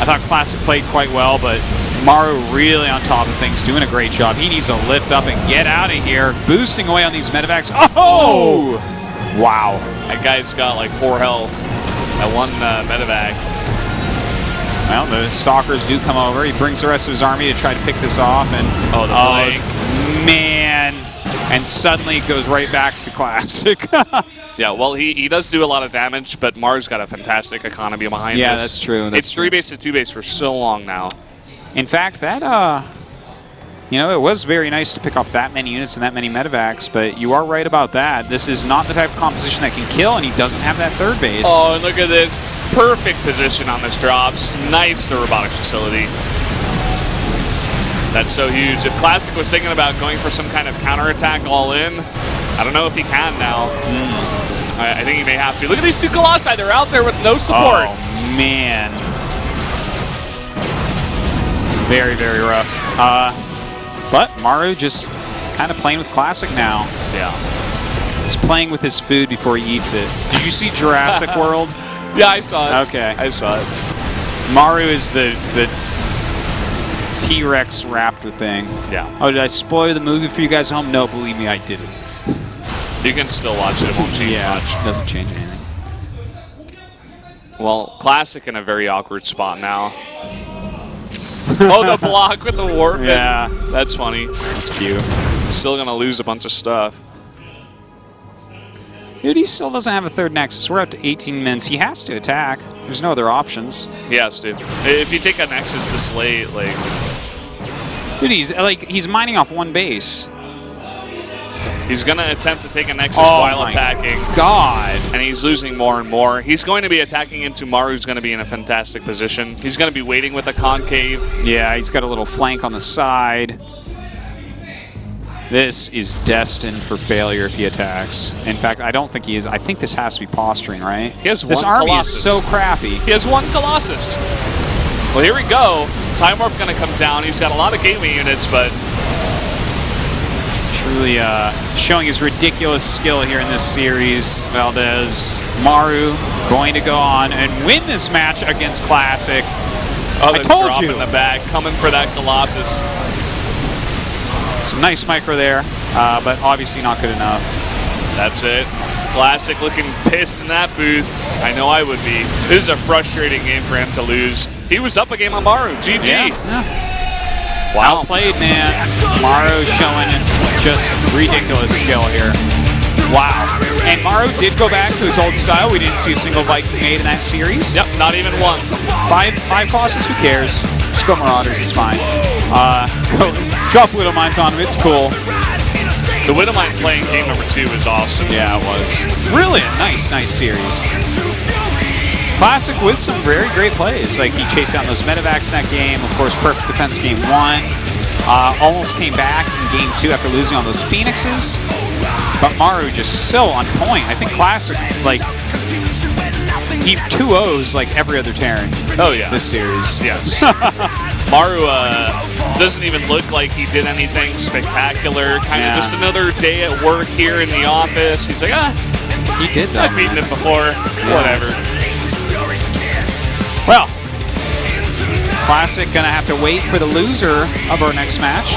I thought Classic played quite well, but Maru really on top of things, doing a great job. He needs to lift up and get out of here, boosting away on these medevacs. Oh! Wow. That guy's got like 4 health at one medevac. Well, the Stalkers do come over. He brings the rest of his army to try to pick this off, and man, and suddenly it goes right back to Classic. Yeah, well, he does do a lot of damage, but Maru's got a fantastic economy behind this. Yeah, that's true. It's 3 base to 2 base for so long now. In fact, that, you know, it was very nice to pick off that many units and that many medevacs, but you are right about that. This is not the type of composition that can kill, and he doesn't have that third base. Oh, and look at this. Perfect position on this drop. Snipes the robotics facility. That's so huge. If Classic was thinking about going for some kind of counterattack all in, I don't know if he can now. I think he may have to. Look at these 2 Colossi. They're out there with no support. Oh, man. Very, very rough. But Maru just kind of playing with Classic now. Yeah. He's playing with his food before he eats it. Did you see Jurassic World? Yeah, I saw it. Okay. I saw it. Maru is the T-Rex raptor thing. Yeah. Oh, did I spoil the movie for you guys at home? No, believe me, I didn't. You can still watch it. It won't change much. It doesn't change anything. Well, Classic in a very awkward spot now. Oh, the block with the warp. Yeah. That's funny. That's cute. Still going to lose a bunch of stuff. Dude, he still doesn't have a third Nexus. We're up to 18 minutes. He has to attack. There's no other options. He has to. If you take a Nexus this late, like... Dude, he's mining off one base. He's going to attempt to take a Nexus while attacking. God. And he's losing more and more. He's going to be attacking into Maru's going to be in a fantastic position. He's going to be waiting with a concave. Yeah, he's got a little flank on the side. This is destined for failure if he attacks. In fact, I don't think he is. I think this has to be posturing, right? He has this one army Colossus. is so crappy. He has 1 Colossus. Well, here we go. Time Warp going to come down. He's got a lot of gateway units, but... Truly showing his ridiculous skill here in this series. Valdez, Maru going to go on and win this match against Classic. Oh, I told you. in the back, coming for that Colossus. Some nice micro there, but obviously not good enough. That's it. Classic looking pissed in that booth. I know I would be. This is a frustrating game for him to lose. He was up a game on Maru. GG. Yeah. Wow. Outplayed, man. Maru showing just ridiculous skill here. Wow. And Maru did go back to his old style. We didn't see a single Viking made in that series. Yep, not even one. Five Colossus, who cares? Just go Marauders, it's fine. Go drop Widow Mines on him, it's cool. The Widow Mine playing game number 2 is awesome. Yeah, it was. Really a nice series. Classic with some very great plays. Like he chased down those medevacs in that game. Of course, perfect defense game 1. Almost came back in game 2 after losing on those Phoenixes. But Maru just so on point. I think Classic, like, he 2-0s like every other Terran. Oh, yeah. This series. Yes. Maru doesn't even look like he did anything spectacular. Kind of just another day at work here in the office. He's like, he did that. I've beaten him before. Yeah. Whatever. Well, Classic gonna have to wait for the loser of our next match.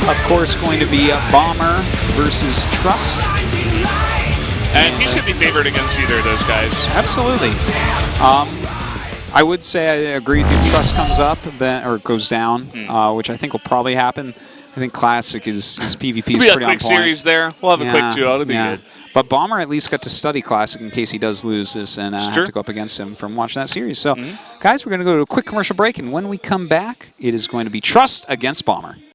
Of course, going to be Bomber versus Trust. And he should be favored against either of those guys. Absolutely. I would say I agree with you. Trust comes up or goes down, which I think will probably happen. I think Classic his PvP is pretty on point. It'll be a quick series there. We'll have a quick 2-0. It'll be good. But Bomber at least got to study Classic in case he does lose this and have to go up against him from watching that series. So, guys, we're going to go to a quick commercial break, and when we come back, it is going to be Trust against Bomber.